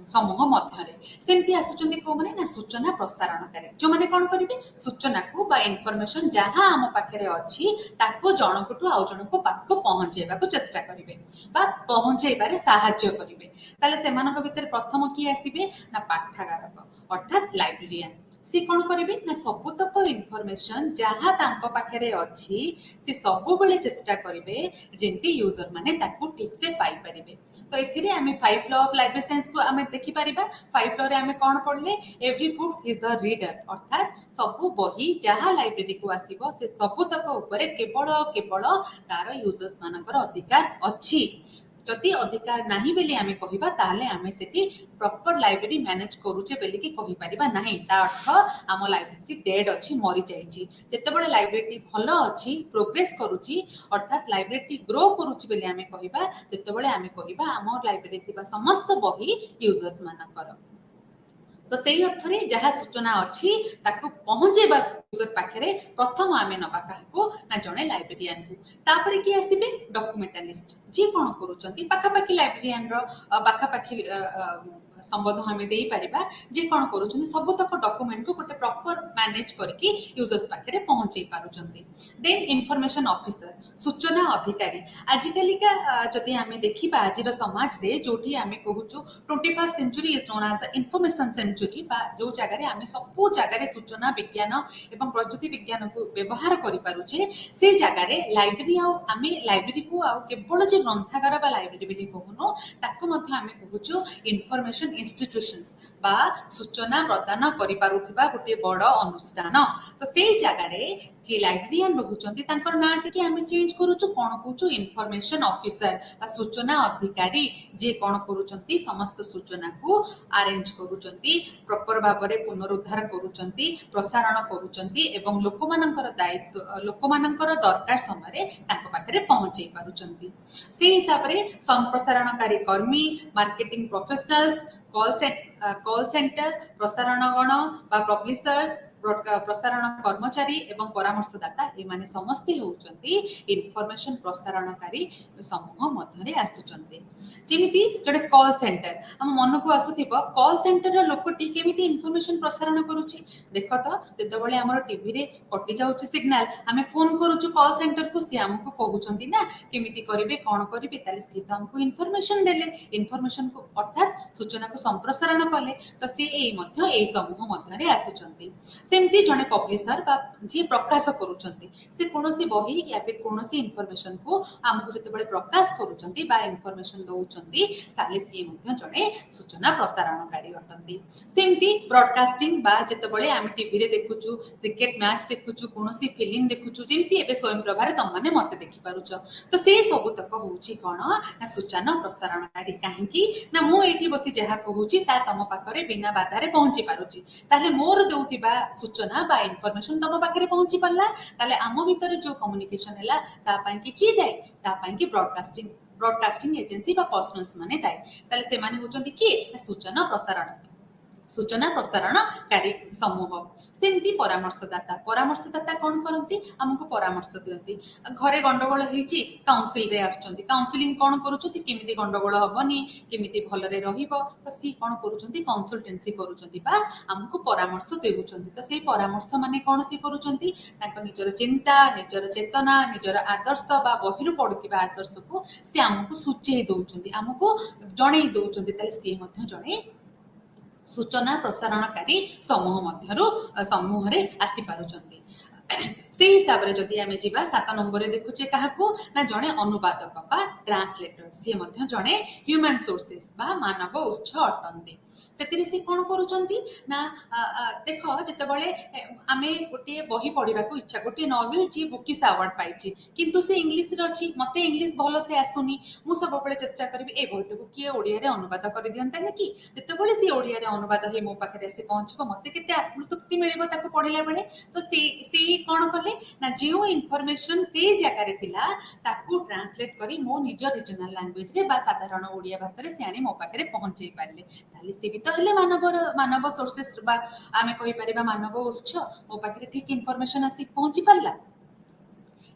समूह मध्य सेमती आसुचंती को माने ना सूचना प्रसारणकारी जो माने कौन करेंगे सूचना को बा इनफॉरमेशन जहां आम पाखे अच्छी ताको जनकटू आउ जनक पाख को पहुंचेबा को चेष्टा करेंगे बा पहुंचेबारे साहाय्य करेंगे ताले सेमानक भितर प्रथम की आसीबे ना पाठागारक अर्थात लाइब्रेरियन सी कौन करेंगे ना सबुतक इनफॉरमेशन जहां तांको पाखे अच्छी से सबु बेले चेष्टा करेंगे जेंती यूजर माने ताको ठीक से पाई परिबे तो एथिरे आमे 5 लॉ ऑफ लाइब्रेरी साइंस को आमे देखि परिबा 5 लॉ रे आमे कोन पढले every books is a reader अर्थात सबु बही जहां लाइब्रेरी को आसीबो से सबुतक ऊपर केवल तार यूजर्स मानकर अधिकार अछि जदि अधिकार नाही बेले आमे कहिबा ताले आमे सेठी प्रॉपर लाइब्रेरी मैनेज करूचे बेले कि कहि परिबा नाही ता अर्थ आम लाइब्रेरी डेड अछि मरि जाईची जेतेबेले लाइब्रेरी भलो अछि प्रोग्रेस करूची अर्थात लाइब्रेरी ग्रो करूची बेले आमे कहिबा जेतेबेले आमे कहिबा आम लाइब्रेरी थिबा समस्त बही यूजर्स मानकर तो सही अर्थ रे जहाँ सूचना अच्छी ताको पहुँचेबा यूजर पाखे प्रथम आमे नबा काको ना जने लाइब्रेरियन को तापर कि आसीबे डॉक्यूमेंटलिस्ट जी कोन करूचंती पाखापाखी लाइब्रेरियन रो पाखापाखी संबोध हमें दे पारिबा जे कोन करूचंती सबतक डॉक्यूमेंट को गोटे प्रॉपर मैनेज करके यूजर्स पाखे पहुंचे पारुचंती देन इनफॉरमेशन ऑफिसर सूचना अधिकारी आजिकल का जदि आमे देखिबा आजिर समाज रे जोठी आमे कहूचु 21st century is known as the information century बा जो जगह रे आमे सब जगह रे सूचना विज्ञान एवं प्रजुति विज्ञान को व्यवहार करि पारुचे से जगह रे लाइब्रेरी आ आमे लाइब्रेरी को आ केवल जे ग्रंथागार बा लाइब्रेरी बिली कहूनो ताको मध्ये आमे कहूचु इन्फॉर्मेशन इंस्टीट्यूशंस बा सूचना प्रदान करि पारुथिबा गोटे बड़ अनुष्ठान तो सेही जगह रे जे लाइब्रेरियन रहुचंती तांकर नाम टिके आमे चेंज करूचु कोन कहूचु इन्फॉर्मेशन ऑफिसर बा सूचना अधिकारी जे कोन करूचंती समस्त सूचना को अरेंज करूचंती प्रॉपर भाव में पुनरुद्धार करूचंती प्रसारण करूचंती एवं लोकमानंकर दायित्व लोकमानंकर दरकार समय तांको पाखरे पहुंचै पारुचंती से हिसाब रे संप्रसारणकारी कर्मी मार्केटिंग प्रोफेशनल्स कॉल सेंटर प्रसारणगण बा पब्लिशर्स प्रसारण कर्मचारी एवं परामर्शदाता एमाने समस्ते होउचंती इनफॉरमेशन प्रसारणकारी समूह मध्यरे आसुचंती जेमिति जोटे कॉल सेंटर हम मन को आसुथिबो कॉल सेंटर रो लोकटी केमिति इनफॉरमेशन प्रसारण करूची देखो तो जेतेबेले हमर टीवी रे कटि जाउची सिग्नल हमें फोन करूचु कॉल सेंटर को से हमको कहउचंती ना केमिति करिवे कोन करिवे ताले से तो हमको इनफॉरमेशन देले इनफॉरमेशन को अर्थात सूचना को संप्रसारण कले तो से एई मध्य एई समूह मध्यरे आसुचंती सेमती जड़े पब्लिशर बा जी प्रकाश करूछंती से कोनोसी बही या फिर कोनोसी इनफॉरमेशन को आमको जतबेले प्रकाश करूछंती बा इनफॉरमेशन दउछंती ताले सी मध्ये जड़े सूचना प्रसारणकारी अटंती। सेमती ब्रॉडकास्टिंग बा जतबेले आम टीवी रे देखुछु क्रिकेट मैच देखुछु कोनोसी फिल्म देखुछु जेमती एबे स्वयं प्रभारे तम माने मते देखि पारुछ तो से सब तक होउची कोन ना सूचना प्रसारणकारी काहेकि ना मु एठी बसी जहा कहूची ता तम पाखरे बिना बाधारे पहुंची पारुची ताले मोर दउतिबा सूचना बा इनफॉरमेशन तम पाखरे पहुंची पल्ला ताले आम भीतर जो कम्युनिकेशन हैला ता पई की दाई ता पई की ब्रॉडकास्टिंग एजेंसी बा पर्सनल्स माने दाई ताले से माने होचंती की सूचना प्रसारणकारी समूह। सेमती परामर्शदाता कौन करती आमको परामर्श दियंती घरे गंडगोल होईची काउंसिल रे आछंती काउंसिलिंग कौन करूछंती केमिति गंडगोल हबनी केमिति भलरे रहिबो तो सी कौन करूछंती कंसल्टेंसी करूछंती बा आमको परामर्श देउछंती तो सेही परामर्श माने कौन सी करूछंती ताको निजर चिंता निजर चेतना निजर आदर्श बा बहिरु पडुतिबा आदर्श को से आमको सूचेई दउछंती आमको जणेई दउछंती ताले सी मध्ये जणे सूचना प्रसारणकारी समूह रे आसी पारुचंती। से हिसाब रे जदि आमे जीवा 7 नंबर रे देखुचे काहाकू ना जणे अनुवादक बा ट्रांसलेटर से मध्ये जणे ह्यूमन सोर्सेस बा मानव उत्स अटंती सेतिरि से कोन करूचंती ना देखो जते बळे आमे गोटे बही पढिबा को इच्छा गोटे नोवेल जी बुकिस अवार्ड पाइची किंतु से इंग्लिश रे अछि मते इंग्लिश भलो से आसुनी मु सब बळे चेष्टा करबी ए बहीटू किए ओडिया रे अनुवाद कर दियंता नेकी जते बळे से ओडिया रे अनुवाद हे मो पाखरे से पहुंचबो मते केते आत्मतृप्ति मिलिबो ताको पढिला बळे तो से कौन कले ना जो इनफॉरमेशन से जगह रे थिला ताकू ट्रांसलेट करी मो निज रीजनल लैंग्वेज रे बा साधारण ओडिया भाषा रे सियाणी मो पाखरे पहुंचई पारले ताले से भी तो हले मानव सोर्सेस बा आमे कहि परिबा मानव उत्स मो पाखरे ठीक इनफॉरमेशन आसी पहुंची पारला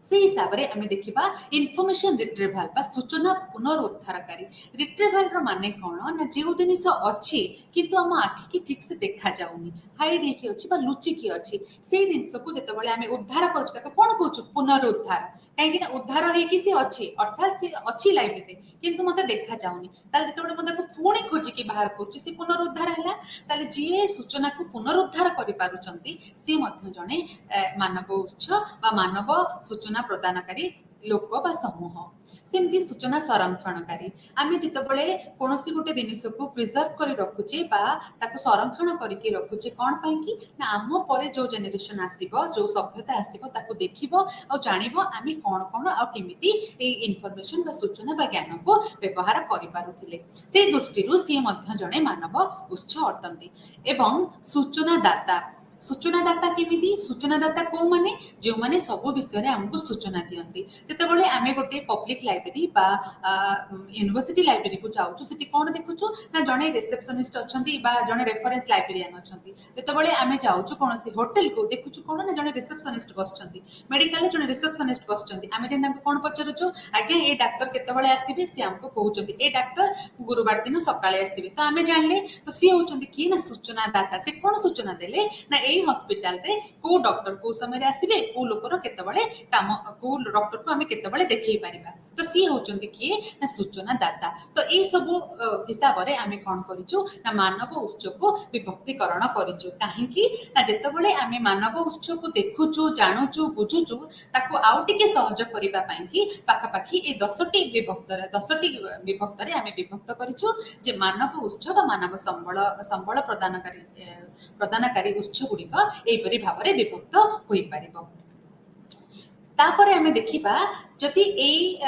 से हिसाब रे आमे देखिबा इनफॉरमेशन रिट्रीवल बा सूचना पुनरुद्धारकारी रिट्रीवल रो माने कोन ना जेउ जिनिस अछि किंतु हम आखि की ठीक से देखा जाउनी हाइड हेकी अछि बा लुचि की अछि सेही जिनिस को जते बळे आमे उद्धार करछु ताको कोन कहछु पुनरुद्धार काहे कि ना उद्धार हेकी से अछि अर्थात से अछि लाइब्रेरी किंतु मते देखा जाउनी ताले जते बळे मते पुणी खोजि की बाहर करछु से पुनरुद्धार हला ताले जे सूचना को पुनरुद्धार करि पारुचंती से मध्ये जणे मानव उत्स बा मानव सूचना प्रदानकारी लोक बा समूह। सेमती सूचना संरक्षणकारी आमे जितबळे कोनोसी गोटे जिनिस को प्रिजर्व करी रखुचे बा ताको संरक्षण करिके रखुचे कोन पई कि ना आम परे जो जनरेशन आसीबो जो सभ्यता आसीबो ताको देखिबो आ जानिबो आमे कोन कोन आ केमिति ए इनफॉरमेशन बा सूचना बा ज्ञान को व्यवहार करि पारुथिले से दृष्टिरु सी मध्ये जणे मानव उत्स अटंती। एवं सूचनादाता केमिति सूचनादाता को माने जो माने सब विषय रे हमको सूचना दियंती जते बळे आमे गोटे पब्लिक लाइब्रेरी बा यूनिवर्सिटी लाइब्रेरी को जाउछु सेति कोन देखुछु ना जणे रिसेप्शनिस्ट अछंती बा जणे रेफरेंस लाइब्रेरियन अछंती जते बळे आमे जाउछु कोनोसी होटल को देखुछु कोन ना जणे रिसेप्शनिस्ट बसचंती मेडिकल जणे रिसेप्शनिस्ट बसचंती आमे जेन ताको कोन पचरुछु आज्ञा ए डाक्टर केते बळे आसीबे से हमको कहउचंती ए डाक्टर गुरुवार दिन सकाळे आसीबे तो आमे जानले तो सी होचंती की ना सूचनादाता से कोन सूचना देले ना एई हॉस्पिटल रे को डॉक्टर को समय रे आसीबे को लोकर केते बळे काम को डॉक्टर को हमें केते बळे देखै परिबा तो सी होचंती की ना सूचना दाता तो ए सब हिसाब रे हमें कोन करिचु ना मानव उत्स को विभक्तिकरण करिचु काहे कि ना जते बळे हमें मानव उत्स को देखुचु जानुचु बुझुचु ताको आउ टिके सहज करिबा पई कि पाखा पाखी ए 10टी विभक्त रे हमें विभक्त करिचु जे मानव उत्स बा मानव संबळ प्रदानकारी उत्स गुडी एपरी भाव में विभक्त हो पारिबो। तापरे आमे देखिबा जदि ए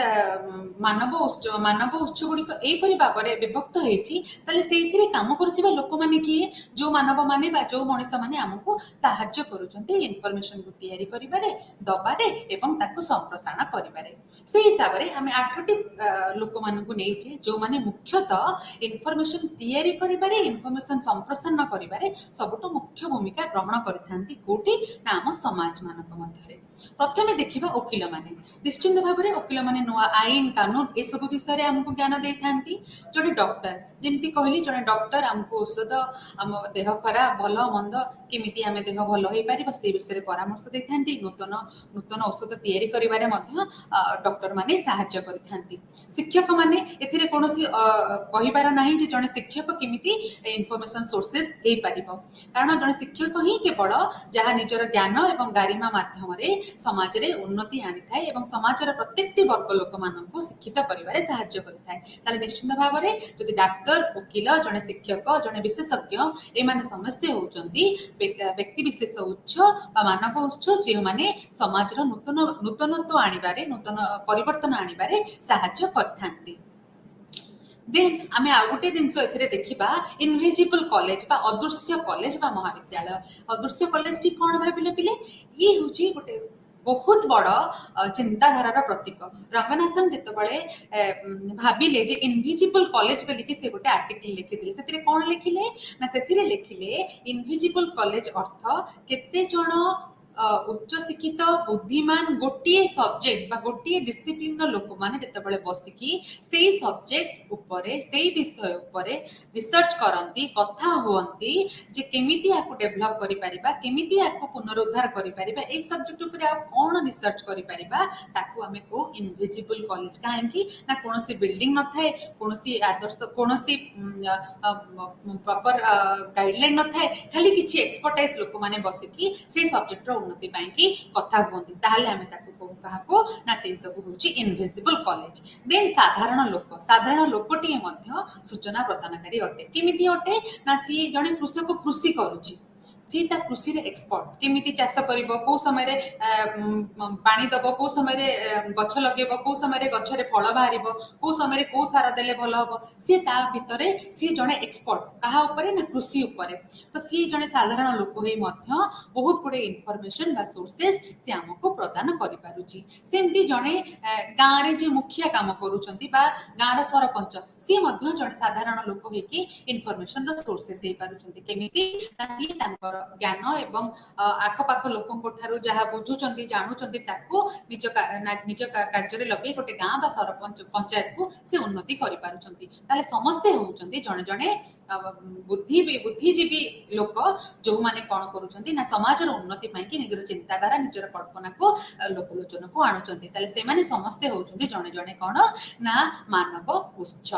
मानव उत्स गुडी एपरी भाव में विभक्त होईची ताले सेइथिरे काम करथिबा लोक माने किए जो मानव माने बा जो मनुष्य माने हमको सहाय्य करूचंती इनफॉरमेशन को तयारी करिबारे दबारे एवं ताको संप्रसारण करिबारे से हिसाब रे हमें 8टी लोक मान को नेइचे जो माने मुख्यतः इनफॉरमेशन तयारी करिबारे इनफॉरमेशन संप्रसारण करिबारे सबटो मुख्य भूमिका ग्रहण करिथांती कोठी ना हम समाज मानक मध्यरे। प्रथमे देखिबा वकील माने निश्चित भाव में वकिल मैंने नुआ आईन कानून ए सब विषय आमको ज्ञान दे था। जड़े डॉक्टर जमी कहली जड़े डॉक्टर आमको औषध आम देह खराब भल मंद केमी आम देह भल हो पार से विषय परामर्श दे था। नूतन नूतन औषध तैयारी करिबारे मध्य डॉक्टर माने साहाय्य करिथांती। शिक्षक माने एथिरे कोनोसी कहिबार नाही जे जने शिक्षक केमिति इनफॉरमेशन सोर्सेस हे पारिबो, कारण जने शिक्षक ही केवल जहाँ निजर ज्ञान एवं गारिमा माध्यम रे समाज रे उन्नति आनी थाए एवं समाजर प्रत्येकटी वर्ग लोक माननकु शिक्षित करिबारे साहाय्य करिथाए। ताले निश्चित भाव में जदि डाक्तर वकील जने शिक्षक जने विशेषज्ञ ए माने समस्ते होउचंती व्यक्ति विशेष उच्च बा मानव उच्च जे माने समाज रो नूतनत्व आनिबारे नूतन परिवर्तन आनिबारे साहाय्य करथांती। देन आम आ गोटे जिनस देखा इनविजिबल कॉलेज बा अदृश्य कॉलेज बा महाविद्यालय। अदृश्य कॉलेज टी कौन भाविले पिले ये हूँ गोटे बहुत बड़ चिंताधारार प्रतीक। रंगनाथन जितेबाला भाविले जे इनविजिबल कॉलेज बोलिकी से गोटे आर्टिकल लिखिले से कौन लिखिले ना से लिखिले इनविजिबल कॉलेज अर्थ केते जण उच्च शिक्षित बुद्धिमान गोटे सब्जेक्ट बा गोटे डिसिप्लिन लोक माने जितेबाला बसिकी से सब्जेक्ट उपरे से विषय उपरे रिसर्च करती कथा हुअंती जे केमिति आपको डेभलप करि परिबा केमिति आपको पुनरुद्धार करि परिबा ए सब्जेक्ट उपरे आप कोन रिसर्च करि परिबा ताकू हमें को इनविजिबल कॉलेज काहेकि ना कोनोसी बिल्डिंग न थाए कोनोसी आदर्श कोनोसी प्रॉपर गाइडलाइन न थाए खाली किछि एक्सपर्टाइज लोक माने बसिकी से सब्जेक्ट रो उन्नति पाइकी कथा हुअंती ताहले हमें ताकू को काहाको ना से सब होची इनविजिबल कॉलेज। देन साधारण लोकटी मध्य सूचना प्रदानकारी अटे। केमिति अटे ना सी जने कृषक कृषि करूची सी ता कृषि रे एक्सपर्ट केमिति चाष करिवो को समय रे पानी दबो को समय रे गछ लगेबो को समय रे गछ रे फल बाहरिबो को समय रे को सार देले भलो हबो सी ता भितरे सी जने एक्सपर्ट कहा ऊपरे ना कृषि ऊपरे। तो सी जने साधारण लोक हे मध्य बहुत गुडे इनफॉरमेशन बा सोर्सेस सी हमको प्रदान करि पारुची। सेमती जने गाँ रे जे मुखिया काम करूचंती बा गाँ रो सरपंच सी मध्य जने साधारण लोक हे कि इनफॉरमेशन रो सोर्सेस हे पारुचंती केमिति ना सी तांकर ज्ञान एवं आखपाख लोकों ठारू जहाँ बुझुचंती जानुचंती ताकू निज कार्य लगे गोटे गाँ बा सरपंच पंचायत को से उन्नति करि पारुचंती। ताले समस्ते होउचंती जणे जणे बुद्धिजीवी लोक जो माने कोन करूचंती ना समाजर उन्नति पाई कि निजर चिंताधारा निजर कल्पना को लोकलोचन को आणुचंती। ताले से माने समस्ते होउचंती जणे जणे कोन ना मानव उच्च।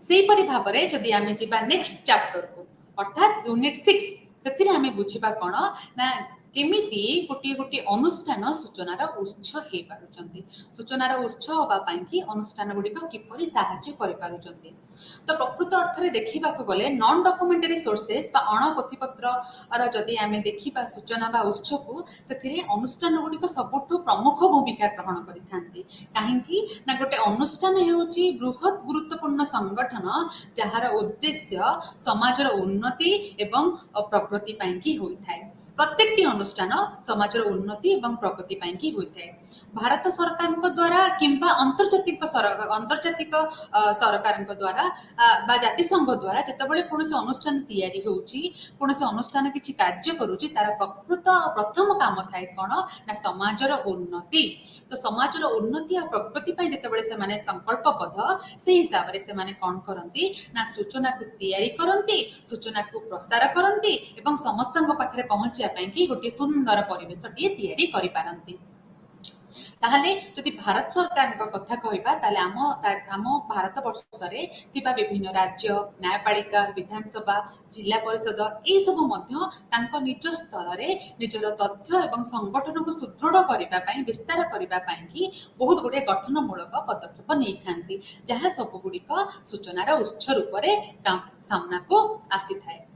सेही परि भाबरे जदि आमे जिबा नेक्स्ट चैप्टर को अर्थात यूनिट 6 से आम बुझा कौन ना केमिति गोटे गोटे अनुष्ठान सूचनार उत्स हो पारुचंती सूचनार उत्स होगापी अनुष्ठान गुड़िक किपरि साहाय्य करि पारुचंती। तो प्रकृत अर्थ में देखा गले नॉन डॉक्यूमेंटरी सोर्सेस बा अणपथिपत्र जदि आम देखा सूचना बा उत्स को से अनुष्ठान गुड़िक सबुठ प्रमुख भूमिका ग्रहण करिथांती। काहेकि ना गोटे अनुष्ठान हेउची बृहत गुरुत्वपूर्ण संगठन जार उद्देश्य समाजर उन्नति एवं प्रगति पाई होइथाय। प्रत्येकटी अनुष्ठान समाजर उन्नति एवं प्रगति पाई होइथाय। भारत सरकार द्वारा किंबा अंतर्जातिक सरकार द्वारा बा जातिसंघ द्वारा जितेबाला कौन अनुष्ठान तैयारी होउची कौन अनुष्ठान किसी कार्य करुची तार प्रकृत प्रथम काम थाए कौन ना समाजर उन्नति। तो समाजर उन्नति और प्रगति पाई जितेबाला से माने संकल्पबद्ध से हिसाब से माने कौन करती ना सूचना को तैयारी करती सूचना को प्रसार करती एवं समस्त पाखे पहुंचा कि गोटे सुंदर परिवेश टी तैयारी करि पारंती। ताहले जदि भारत सरकार कथा कहबा ताले आम भारत वर्ष रे थिबा विभिन्न राज्य न्यायपालिका विधानसभा जिला परिषद ए सब मध्य तांको निज स्तर रे निजर तथ्य एवं संगठन को सुदृढ़ करिबा पई विस्तार करिबा पई कि बहुत गुडे गठनमूलक पदक्षेप नै थांती जहाँ सब गुड़िक सूचनार उत्स रूप रे सामना को आसी थाए।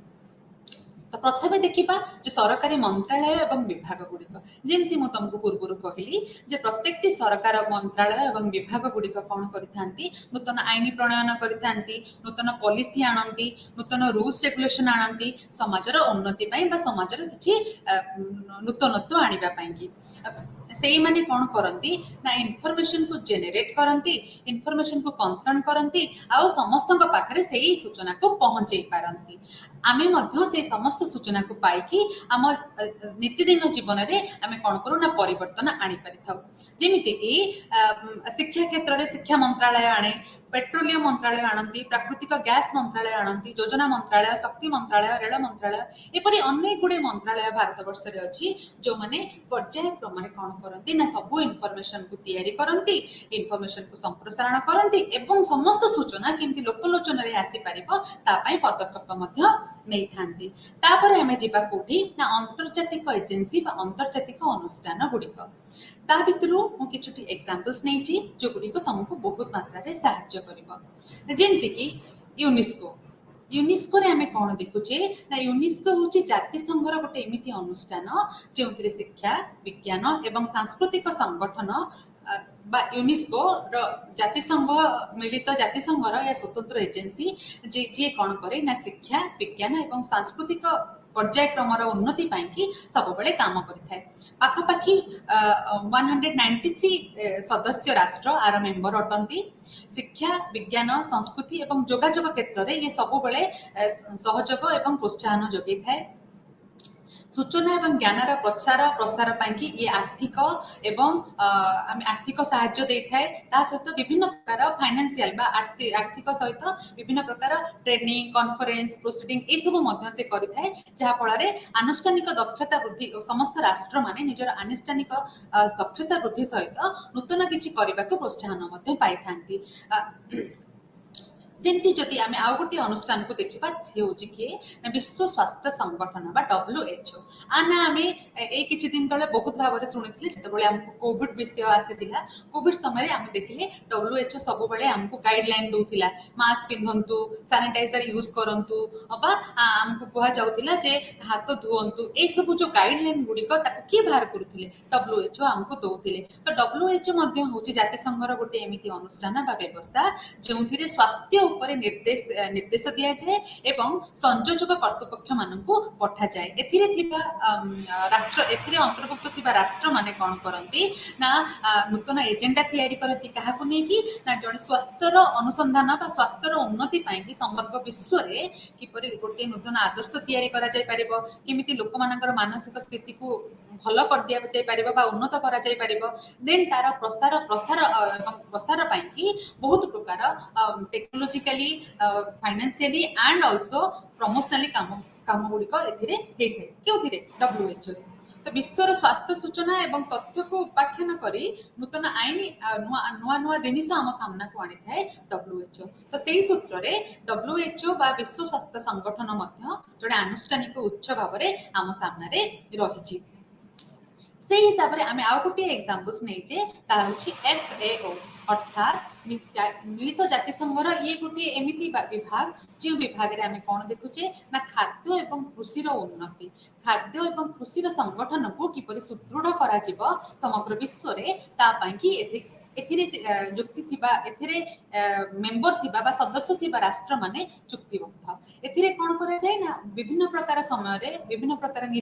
तो प्रथमे देखा जो सरकारी मंत्रालय एवं विभाग गुड़िक जमती मुझे तुमको पूर्व कहली जे प्रत्येक सरकार मंत्रालय एवं विभाग गुड़िक कौन करती नूतन आईन प्रणयन करती नूतन पॉलिसी आनती नूतन रूल्स रेगुलेशन आनती समाजर उन्नति समाजर किसी नूतनत्व आने से माने कौन करती ना इनफॉरमेशन को जेनेरेट करती इनफॉरमेशन को कंसर्न करती आउ समस्त पाखे से सूचना को पहुंचे पारती। आमे मध्य से समस्त सूचना को पाइकी आम नीतिदिन जीवन में आम कौन करूँ ना परिवर्तन आनी पारि थाउ जेमिति कि शिक्षा क्षेत्र में शिक्षा मंत्रालय आने पेट्रोलियम मंत्रालय आनती प्राकृतिक गैस मंत्रालय आनती योजना मंत्रालय शक्ति मंत्रालय रेल मंत्रालय एपरी अनेक गुड़े मंत्रालय भारत वर्ष में अच्छी जो मैंने पर्याय क्रम कौन करती ना सबू इनफॉरमेशन को तैयारी करती इनफॉरमेशन को संप्रसारण करती एवं समस्त सूचना केमती लोकलोचन में आसी पारिबो तापाई पदक्षेप नहीं थांती तापर आमे जिबा कोठी ना अंतर्जातिक एजेंसी बा अंतर्जातिक अनुष्ठान गुड़िक ता भितरु मु किछुटी एग्जांपल्स नेछि जो गुड़िक तुमको बहुत मात्रा रे सहाय्य करिवो जेमति कि यूनेस्को यूनेस्को रे आमे कोन देखुचे ना यूनेस्को होची जाति संघर गोटे एमिति अनुष्ठान जेउथिरे शिक्षा विज्ञान एवं सांस्कृतिक संगठन बा यूनेस्को रो जाति संघ मिलित जाति संघर या स्वतंत्र एजेंसी जे कोन करे ना शिक्षा विज्ञान एवं सांस्कृतिक पर्यायक्रमर उन्नति पाई सब बेले काम करिथाय पाखापाखि 193 सदस्य राष्ट्र आर मेंबर अटंती शिक्षा विज्ञान संस्कृति एवं जोगाजोग क्षेत्र में ये सब बेले सहयोग एवं प्रोत्साहन जोगै थाए सूचना एवं ज्ञानर प्रचार प्रसार पाई ये आर्थिक एवं आर्थिक साहाय्य देइथाय ता सहित विभिन्न प्रकार फाइनेंशियल बा आर्थिक सहित विभिन्न प्रकार ट्रेनिंग कॉन्फ्रेंस प्रोसीडिंग ए सब मध्य से करिथाय जहा फल रे आनुष्ठानिक दक्षता वृद्धि समस्त राष्ट्र माने निजर आनुष्ठानिक दक्षता वृद्धि सहित नूतन किछि करबा को प्रोत्साहन मध्य पाई थांती सेमती जदि आमे आउ गोटे अनुष्ठान को देखिबा से होची कि विश्व स्वास्थ्य संगठन बा WHO आना आमे ए किछि दिन तले बहुत भाव रे सुनिथिले जते बेले हमको कोविड विषय आसीथिला कोविड समय आमे देखिले WHO सब बेले हमको गाइडलाइन दोथिला मास्क पिंधंतु सैनिटाइजर यूज करंतु अबा हमको कहा जाउथिला जे हाथ धुवंतु ए सब जो गाइडलाइन गुडी को ताको की बाहर करूथिले WHO हमको दोथिले तो WHO मध्ये होची जाति संघर गोटे एमिति अनुष्ठान बा व्यवस्था जेउथिरे स्वास्थ्य उपरे निर्देश दिया जाए एवं संयोजक कर्तृपक्ष मानकु पठा जाए एथिरे थिबा राष्ट्र एथिरे अंतर्भुक्त थिबा राष्ट्र माने कोन करंती ना नूतन एजेंडा तैयारी करती काहाकु नै कि ना जण स्वास्थ्यर अनुसंधान बा स्वास्थ्यर उन्नति पाई कि समग्र विश्व रे किपरि गोटे नूतन आदर्श तैयारी करा जाय पारिबो केमिति लोक मानकर मानसिक स्थिति को भल कर दिया जाय पारिबो बा उन्नत करा जाय पारिबो देन तार प्रसार प्रसार एवं प्रसार पाई कि बहुत प्रकार टेक्नोलॉजिकली फाइनेंशियली एंड आल्सो प्रमोशनली काम गुड़िक एथिरे हेइथे केउथिरे WHO रे तो विश्वर स्वास्थ्य सूचना एवं तथ्य को उपाख्यान करी नूतन आईन नुआ नुआ जिनिस आम सामना को आनी थाए WHO तो सेही सूत्र रे WHO बा विश्व स्वास्थ्य संगठन मध्य जड़े आनुष्ठानिक उच्च भाव रे आम सामना रे रहिछि से हिसाब रे आमे आउ गोटे एग्जांपल्स नै जे ता होछि FAO अर्थात मिलित जाति संघर ये गोटे एमिति विभाग जो विभाग रे आमे कोन देखुचे ना खाद्य एवं कृषि रो उन्नति खाद्य एवं कृषि रो संगठन को किपरि सुदृढ़ करा जिवो समग्र विश्व रे ता पई कि एथिरे जुक्ति थिबा एथिरे मेंबर थिबा बा सदस्य थिबा राष्ट्र माने चुक्तिबद्ध एथिरे कोन करा जाय ना विभिन्न प्रकार समय रे विभिन्न प्रकार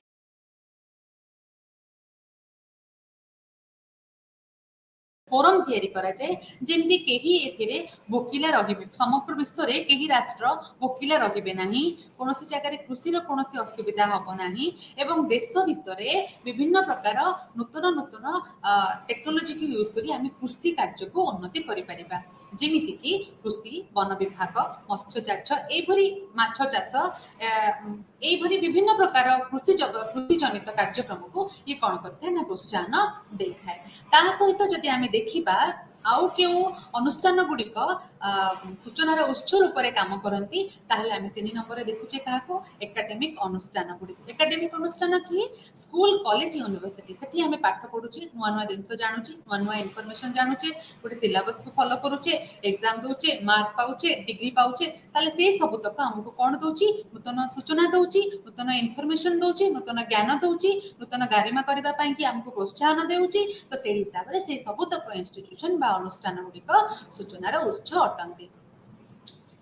फोरम तैयारी करा जाए जेमती केही एथिरे भोकिला रहिबे समग्र विश्व रे केही राष्ट्र भोकिला रहिबे नाही कोनोसी जगह कृषि रो कोनोसी असुविधा हबो नाही एवं देश भितरे विभिन्न प्रकार नूतन नूतन टेक्नोलॉजी को यूज करी आमे कृषि कार्य को उन्नति करि परिबा जेमिति कि कृषि वन विभाग मत्स्य चाष एभरी माछ चाष एभरी विभिन्न प्रकार कृषि जनित कार्यक्रम को ये कौन करते हैं ना प्रोत्साहन देखाए ता सहित जदि आमे देखिबा आउ केउ अनुष्ठान गुड़िक सूचनार उत्स रूप में काम करती ताहले आमे 3 नंबर रे देखुचे काको एकेडमिक अनुष्ठान गुड़िक एकेडमिक अनुष्ठान कि स्कूल कॉलेज यूनिवर्सिटी सेठी आमे पाठ पढुचे नुआ नुआ जिंस जानुचे नुआ नुआ इन्फॉर्मेशन जानुचे गोटे सिलेबस को फॉलो करूचे एग्जाम दोचे मार्क पाउचे डिग्री पाउचे ताले से सब तक हमको कोन दोची नूतन सूचना दोची नूतन इन्फॉर्मेशन दोची नूतन ज्ञान दोची नूतन गारिमा करबा पई कि हमको प्रोत्साहन देउची तो से हिसाब रे से सब तक इंस्टीट्यूशन बा अनुष्ठान गुड़िक सूचनार उत्स अटंती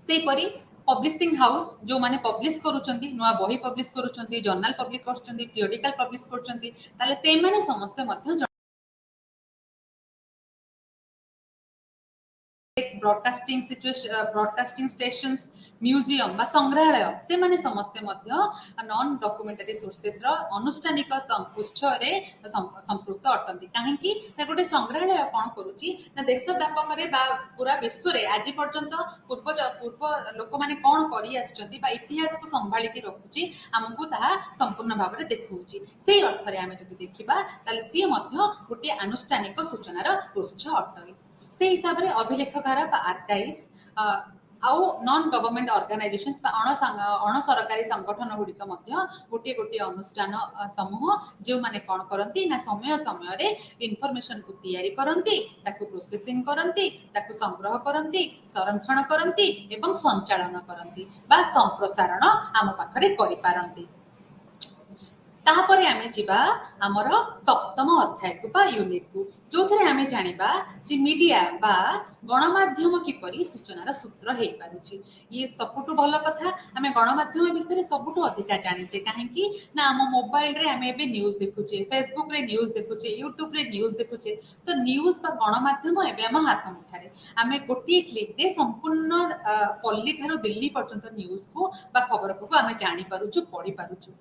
से परी पब्लिशिंग हाउस जो माने पब्लिश करूचंती नुआ बही पब्लिश करूचंती जर्नल पब्लिश करूचंती पीरियडिकल पब्लिश करूचंती ताले से माने समस्त मध्य ब्रॉडकास्टिंग स्टेशंस म्यूजियम बा संग्रहालय से माने समस्ते मध्य नॉन डॉक्यूमेंटरी सोर्सेस रो अनुष्ठानिक उत्स रे संपृक्त अटंती काहेकि ना गोटे संग्रहालय कोन करूची ना देश व्यापक रे बा पूरा विश्व रे आज पर्यंत पूर्व लोक माने कोन करी आछंती बा इतिहास को संभाली के रखुची हमकु ताहा संपूर्ण भाव रे देखौची सेही अर्थ रे आमे जदि देखिबा ताले सी मध्य गोटे अनुष्ठानिक सूचनार उत्स अटंती से हिसाब से अभिलेखगार आर्काइव्स आउ नॉन गवर्नमेंट ऑर्गेनाइजेशंस अण सरकारी संगठन गुड़िक गोटे गोटे अनुष्ठान समूह जो माने कौन करती ना समय समय रे इनफॉरमेशन को तैयारी करती ताकू प्रोसेसिंग करती ताकू संग्रह करती संरक्षण करती एवं संचालन करती बा संप्रसारण आम पाखरे करि पारंती तापरे आमे जिबा हमर सप्तम अध्याय को बा यूनिट को जो थे आमे जानिबा जे मीडिया बा गणमाध्यम किपरि सूचनार सूत्र हेई पारुची ये सबुठु भल कथा आमे गणमाध्यम विषय रे सबुठु अधिका जानिचे काहेकि ना हम मोबाइल रे आमे एबे न्यूज़ देखुचे फेसबुक रे न्यूज़ देखुचे यूट्यूब रे न्यूज़ देखुचे तो न्यूज़ बा गणमाध्यम एबे हम हाथ मुठारे आमे गोटी क्लिक रे संपूर्ण पल्ली थारो दिल्ली पर्यंत न्यूज़ को बा खबर को आमे जानि पारुछु पढि पारुछु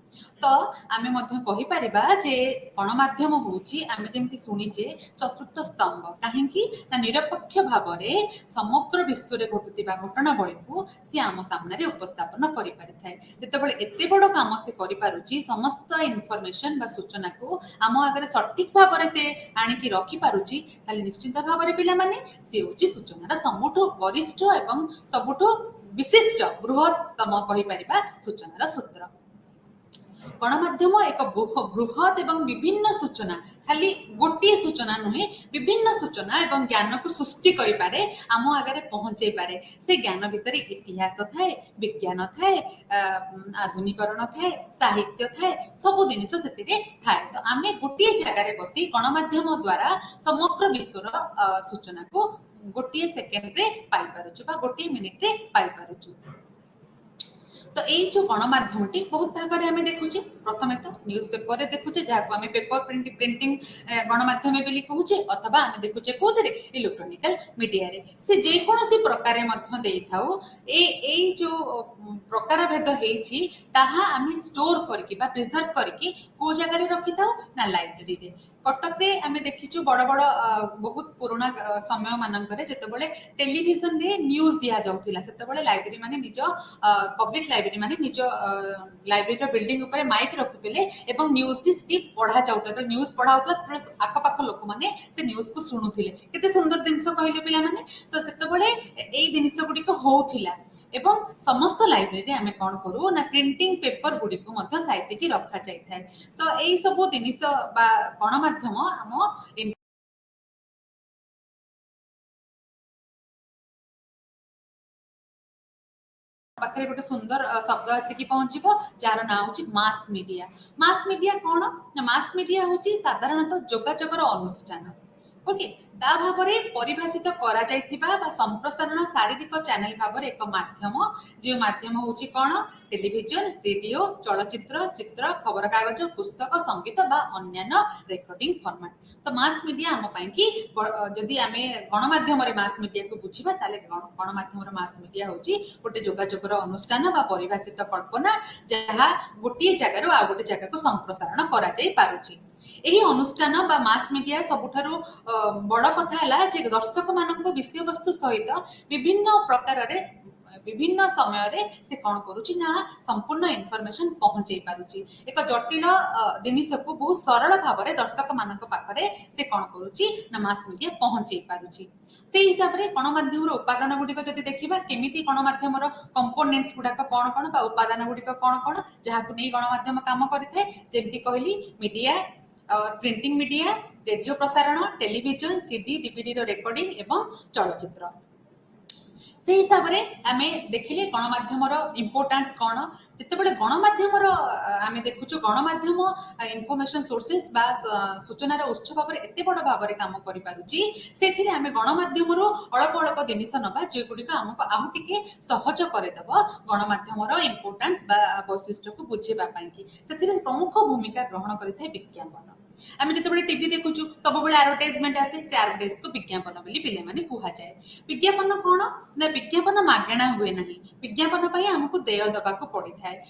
तो आमे मध्य कहि परिबा जे गणमाध्यम होउची आमे जेमति सुनिचे चतुर्थ स्तंभ काहेकि ना निरपेक्ष भाव में समग्र विश्व रे घटुतिबा घटनावली को सी आम सामने उपस्थापन करि पारिथाय जेतेबेले एते बड़ काम से करि पारुची समस्त इनफॉरमेशन बा सूचना को आम आगे सटीक भाव में से आनिकी रखि पारुची ताले निश्चित भाव में पिला माने से होची सूचनार सबुठु वरिष्ठ एवं सबुठु विशिष्ट बृहत्तम कहि परिबा सूचनार सूत्र गणमाध्यम एक बृहत एवं विभिन्न सूचना खाली गोटे सूचना नुहे विभिन्न सूचना एवं ज्ञान को सृष्टि करि पारे आम आगे पहुंचे पारे से ज्ञान भितर इतिहास थाए विज्ञान थाए आधुनिकरण थाए साहित्य थाए सब जिनिस से थाए तो आम गोटे जगार बसी गणमाध्यम द्वारा समग्र विश्वर सूचना को गोटे सेकेंड रे पाई पारुछु बा गोटे मिनिट रे पाई पारुछु तो यही जो गणमाध्यम बहुत भाग में आम देखुचे प्रथम तो न्यूज पेपर रे देखुचे जहाँ आम पेपर प्रिंटिंग गणमाध्यम बोली कहूचे अथवा आम देखुचे कौन इलेक्ट्रोनिकल मीडिया रे से जेकोसी प्रकार जो प्रकार भेद होती आम स्टोर करके प्रिजर्व करके कौ जगह रखी था ना लाइब्रेरी रे कटक रे आम देखीचु बड़ बड़ बहुत पुराना समय मानक जितेबाला टेलीविजन रे न्यूज दि जाऊला से लाइब्रेरी माने निज पब्लिक लाइब्रेरी माने निज लाइब्रेरी बिल्डिंग ऊपर माइक रखुते एवं न्यूज टी पढ़ा जाऊला न्यूज पढ़ा होता आखपाख लोक मैंने से न्यूज को शुणुले केते सुंदर जिनस कहले पिला माने तो सेतबेले एई जिनिस गुडिक होउथिला एवं समस्त लाइब्रेरी आमे कोन करू ना प्रिंटिंग पेपर गुडिक मध्य साइति की रखा जाय थाए तो एई सब जिनिस बा गणमाध्यम आम पाखे गोटे सुंदर शब्द आसिकी पहुंचबो जार ना होची मास मीडिया कौन ना मास मीडिया होची साधारणतः जोगाजोगर अनुष्ठान ओके ता भाव में परिभाषित करा जायथिबा बा संप्रसारण शारीरिक चैनल भाव में एक माध्यम जो माध्यम होची कौन टेलीविजन रेडियो चलचित्र चित्र खबर कागज पुस्तक संगीत बा अन्यान्य रेकर्डिंग फॉर्मेट तो मास मीडिया आम कि जदि आम गणमाध्यम मास मीडिया को बुझा ताले गणमाध्यम मास मीडिया होची गोटे जोगाजोगर अनुष्ठान बा परिभाषित कल्पना जहाँ गोटे जगार आ गोटे जगह को संप्रसारण करा जाय पारुची एही अनुष्ठान बा मास मीडिया सबुठारु बड़ कथा है जे दर्शक मानक विषय वस्तु सहित विभिन्न प्रकार रे विभिन्न समय रे से कौन करुची ना संपूर्ण इनफॉरमेशन पहुंचे पारुची एक जटिल जिनिस को बहुत सरल भाव में दर्शक मानक पाखरे से कौन करुची ना मास मीडिया पहुंचे पारुची से हिसाब रे गणमाध्यम उपादान गुड़िक जदि देखिबा केमिति गणमाध्यम कंपोनेंट्स गुड़ाक कौन कौन बा उपादान गुड़िक कौन कौन जहाँ को नहीं गणमाध्यम काम करिथे जेमति कहली मीडिया और प्रिंटिंग मीडिया रेडियो प्रसारण टेलीविजन सीडी डीवीडी रो रेकॉर्डिंग एवं चलचित्र से हिसाब से आम देखिले गणमाध्यम इम्पोर्टान्स कौन जितेबाला गणमाध्यम आम देखुचु गणमाध्यम इनफॉरमेशन सोर्सेस बा सूचनार उत्स भाव में एत बड़ भाव में काम करिपारुची से आम गणमाध्यम अल्प अल्प जिनिस नबा जेगुड़िक आमको आउ टिके सहज करदेव गणमाध्यम इम्पोर्टान्स बा वैशिष्ट्य को बुझेबा से प्रमुख भूमिका ग्रहण करिଥାଏ विज्ञापन आम जो टीवी देखु सब एडवर्टाइजमेंट आसे से एडवर्टाइज को विज्ञापन बोली पिले माने कहा जाए। विज्ञापन कौन ना विज्ञापन मागणा हुए ना, विज्ञापन आमको देय देवाक पड़ी थाए।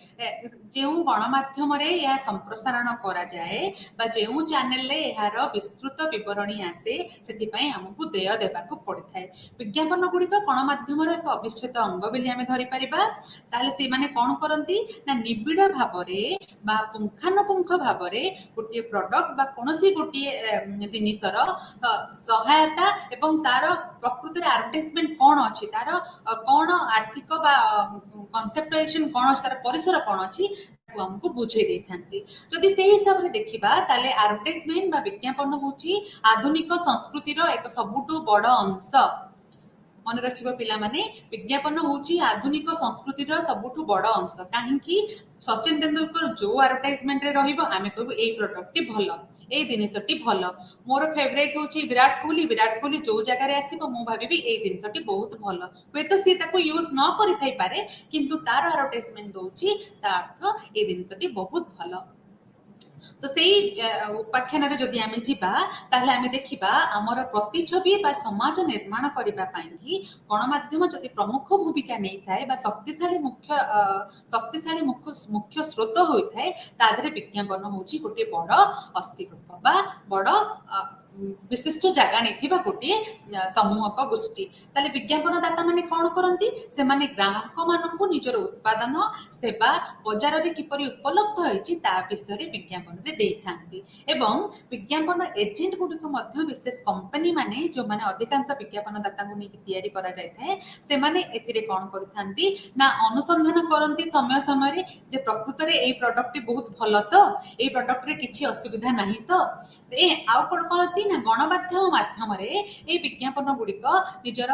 जो गणमाध्यम यह संप्रसारण करा जाए बा जो चैनल यार विस्तृत विवरणी आसे से आमको देय देवाक पड़ी थाए। विज्ञापन गुड़िक गणमाध्यम एक अविच्छेद अंग बोली आम धरिपर ताले से माने कौन करती ना निबिड़ भाव पुंखानुपुंख भाव गोटे प्रडक्ट बा कौनसी गोटे जिनिसर सहायता एवं तार प्रकृत एडवर्टाइजमेंट कौन अच्छी तार कौन आर्थिक बा कनसेप्टुलाइजेशन कौन अच्छी तार परिसर कौन अच्छी हमको बुझे दे थांती। जदि से हिसाब से देखिबा ताले एडवर्टाइजमेंट बा विज्ञापन होची आधुनिक संस्कृतिर एक सबुठु बड़ अंश। मन रखिबा पिला माने विज्ञापन होची आधुनिक संस्कृतिर सबुठु बड़ अंश। काहेकि सचिन तेंदुलकर जो एडवर्टाइजमेंट रे रहिबो आमे कहबो ए प्रोडक्ट टी भलो, ए जिनिसटी भलो। मोर फेवरेट होची विराट कोहली जो जगह रे आसीबो मु भाबिबी ए जिनिसटी बहुत भलो। वे तो सी ताको यूज न करि थाई पारे किंतु तार एडवर्टाइजमेंट दोची ता अर्थ ए जिनिसटी बहुत भलो। तो से उपाख्यान जदि आम जामें देखा आमर प्रतिच्छवि बा समाज निर्माण करने गणमाध्यम जदि प्रमुख भूमिका नहीं थाए शक्तिशाली मुख्य स्रोत होता है तादरे विज्ञापन हूँ गोटे बड़ अस्थिरूप बा बड़ विशिष्ट जगह नहीं गोटे समूहक गोष्ठी। ताले विज्ञापनदाता माने कौन करती से माने ग्राहक मानू निजर उत्पादन सेवा बजार में किपरि उपलब्ध होती विषय विज्ञापन रे देइथांती। एवं विज्ञापन एजेंट गुड़िक विशेष कंपनी माने जो माने अधिकांश विज्ञापनदाता को नहीं तैयारी करा जाय थाए से माने एथिरे कौन करथांती ना अनुसंधान करती समय समय जे प्रकृत रे ए प्रोडक्ट बहुत भलो तो ए प्रोडक्ट रे किछि असुविधा नहीं तो ए आउ करती ना गणमाध्यम माध्यम विज्ञापन गुड़िक निजर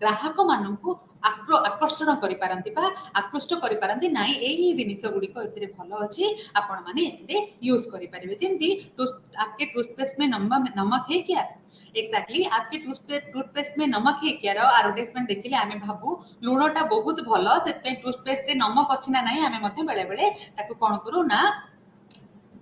ग्राहक मानू आकर्षण करिपारंती बा आकृष्ट करिपारंती नाई एही जिनिस गुड़िक एथिरे भलो अछि आपण माने एथिरे यूज करि परिबे। जेंती आपके टूथपेस्ट में नमक है क्या, एक्जाक्टली आपके टूथपेस्ट में नमक है क्या रो एडवर्टाइजमेंट देखिले आमे भाबू लूणटा बहुत भलो से टूथपेस्ट रे नमक अछि ना नाही आमे मते बेले बेले ताको कोन करू ना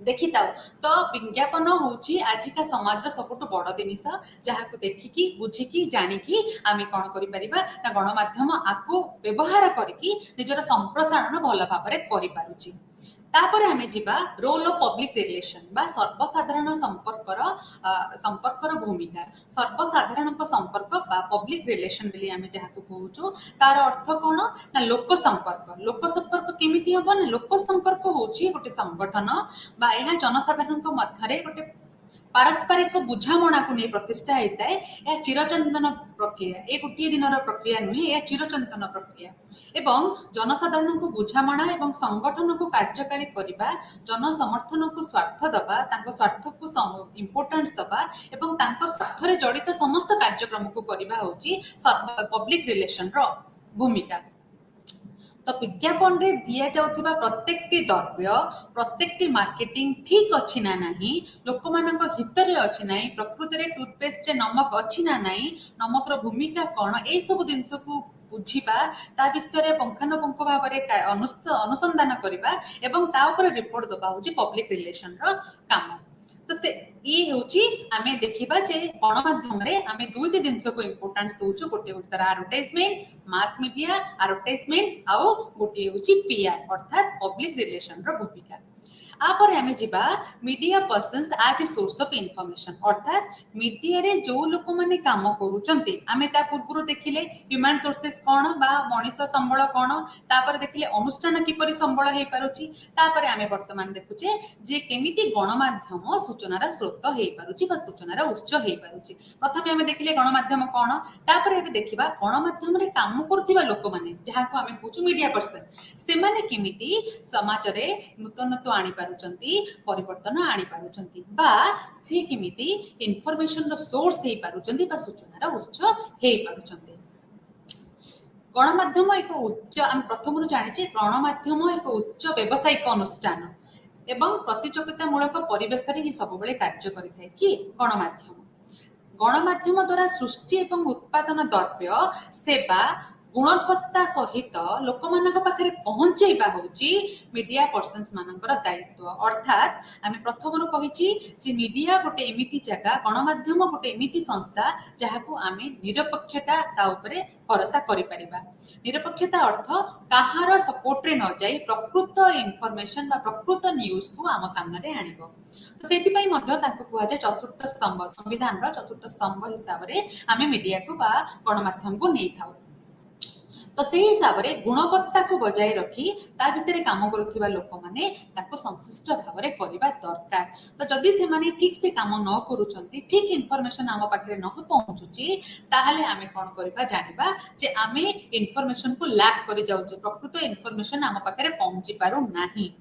देखी था। तो विज्ञापन होची आजिका समाज सबुठ बड़ जिनिस जहाँ को देखिकी बुझिकी जानिकी आमे कौन करिपरिबा ना गणमाध्यम आपको व्यवहार करिकी निजर संप्रसारण भल भाव में करिपारुची। तापर आमे जिबा रोल ऑफ पब्लिक रिलेशन बा सर्वसाधारण संपर्कर भूमिका। सर्वसाधारण संपर्क बा पब्लिक रिलेशन बोली आमे जहाँ को कहूँ तार अर्थ कौन ना लोक संपर्क केमिति हबो ना लोक संपर्क होची गोटे संगठन बा यह जनसाधारण मध्य गोटे पारस्परिक बुझामणा को नहीं प्रतिष्ठा होता है। यह चिरचंदन प्रक्रिया ये गोटे दिन प्रक्रिया नुहे यह चिरचंदन प्रक्रिया एवं जनसाधारण को बुझामणा एवं संगठन को कार्यकारी करने जन समर्थन को स्वार्थ दबा स्वार्थ को इम्पोर्टेंस दबा एवं स्वार्थ रे जड़ित समस्त कार्यक्रम को करवा होची पब्लिक रिलेशन रो भूमिका। तो विज्ञापन रे दिया जाउथिबा प्रत्येकटी द्रव्य प्रत्येकटी मार्केटिंग ठीक अच्छी ना नहीं लोक मानक हित रे अच्छी ना प्रकृत रे टूथपेस्ट रे नमक अच्छी ना नहीं नमक रो भूमिका कौन ए सब जिनस को बुझिबा ता विषय पुंखानुपुंख भाव में अनुसंधान करबा एवं ता ऊपर रिपोर्ट दबा होची पब्लिक रिलेशन रो काम। तो से ये होची आमे देखिबा जे गणमाध्यम रे आमे दुईटी जिंस को इंपोर्टेंस दोछु गोटे होची तार एडवर्टाइजमेंट मास मीडिया एडवर्टाइजमेंट आउ गोटे होची पीआर अर्थात पब्लिक रिलेशन रो भूमिका। आपर आमे जिबा media persons as a source of information अर्थात मीडिया रे जो लोक माने काम करूचंती आमे ता पूर्व देखिले ह्यूमन सोर्सेस कोन बा मनीष संबळ कोन तापर देखिले अनुष्ठान किपरि संबळ हे पारुची तापर आमे वर्तमान देखुचे जे केमिति गणमाध्यम सूचनार स्रोत हे पारुची बा सूचनार उत्स हे पारुची। प्रथमे आमे देखिले गणमाध्यम कोन तापर एबे देखिबा गणमाध्यम रे काम करथिबा लोक माने जहा को आमे कहूछु मीडिया पर्सन से माने केमिति समाज रे नूतनत्व आनी परिवर्तन आनी पारुचंती बा से केमिति इनफॉरमेशन रो सोर्स हे पारुचंती बा सूचनार उत्स हे पारुचंती। गणमाध्यम एक उच्च आम प्रथम जानी गणमाध्यम एक उच्च व्यावसायिक अनुष्ठान एवं प्रतियोगितामूलक परिवेश रे सब बेले कार्य करिथाय कि गणमाध्यम द्वारा सृष्टि एवं उत्पादन द्रव्य सेवा गुणवत्ता सहित लोक मान पाखे पहुंचेबा होची मीडिया पर्सन्स मानकर दायित्व। अर्थात आम प्रथम कही मीडिया गोटे एमिति जगह गणमाध्यम गोटे एमिति संस्था जहाँ को आम निरपेक्षता उपरे भरोसा करिपरिबा। निरपेक्षता अर्थ कहार सपोर्ट रे न जाई प्रकृत इनफॉरमेशन बा प्रकृत न्यूज को आम सामने आनिबो। तो सेति पई मध्य ताको कुआ जाय चतुर्थ स्तंभ, संविधान रो चतुर्थ स्तंभ हिसाब रे आम मीडिया को बा गणमाध्यम को नहीं थाउ। तो से हिसाब रे गुणवत्ता को बजाय रखी ता भितरे काम करुथिबा लोक माने ताको संश्लिष्ट भाव रे करबा दरकार। तो जदि से माने ठीक से काम न करूछंती, ठीक इनफॉरमेशन आम पाखरे न पहुंचुची, ताहले आमे कोन करबा जानिबा जे आमे इनफॉरमेशन को लैक करि जाउचे, प्रकृत इनफॉरमेशन आम पाखरे पहुंची पारु नाही।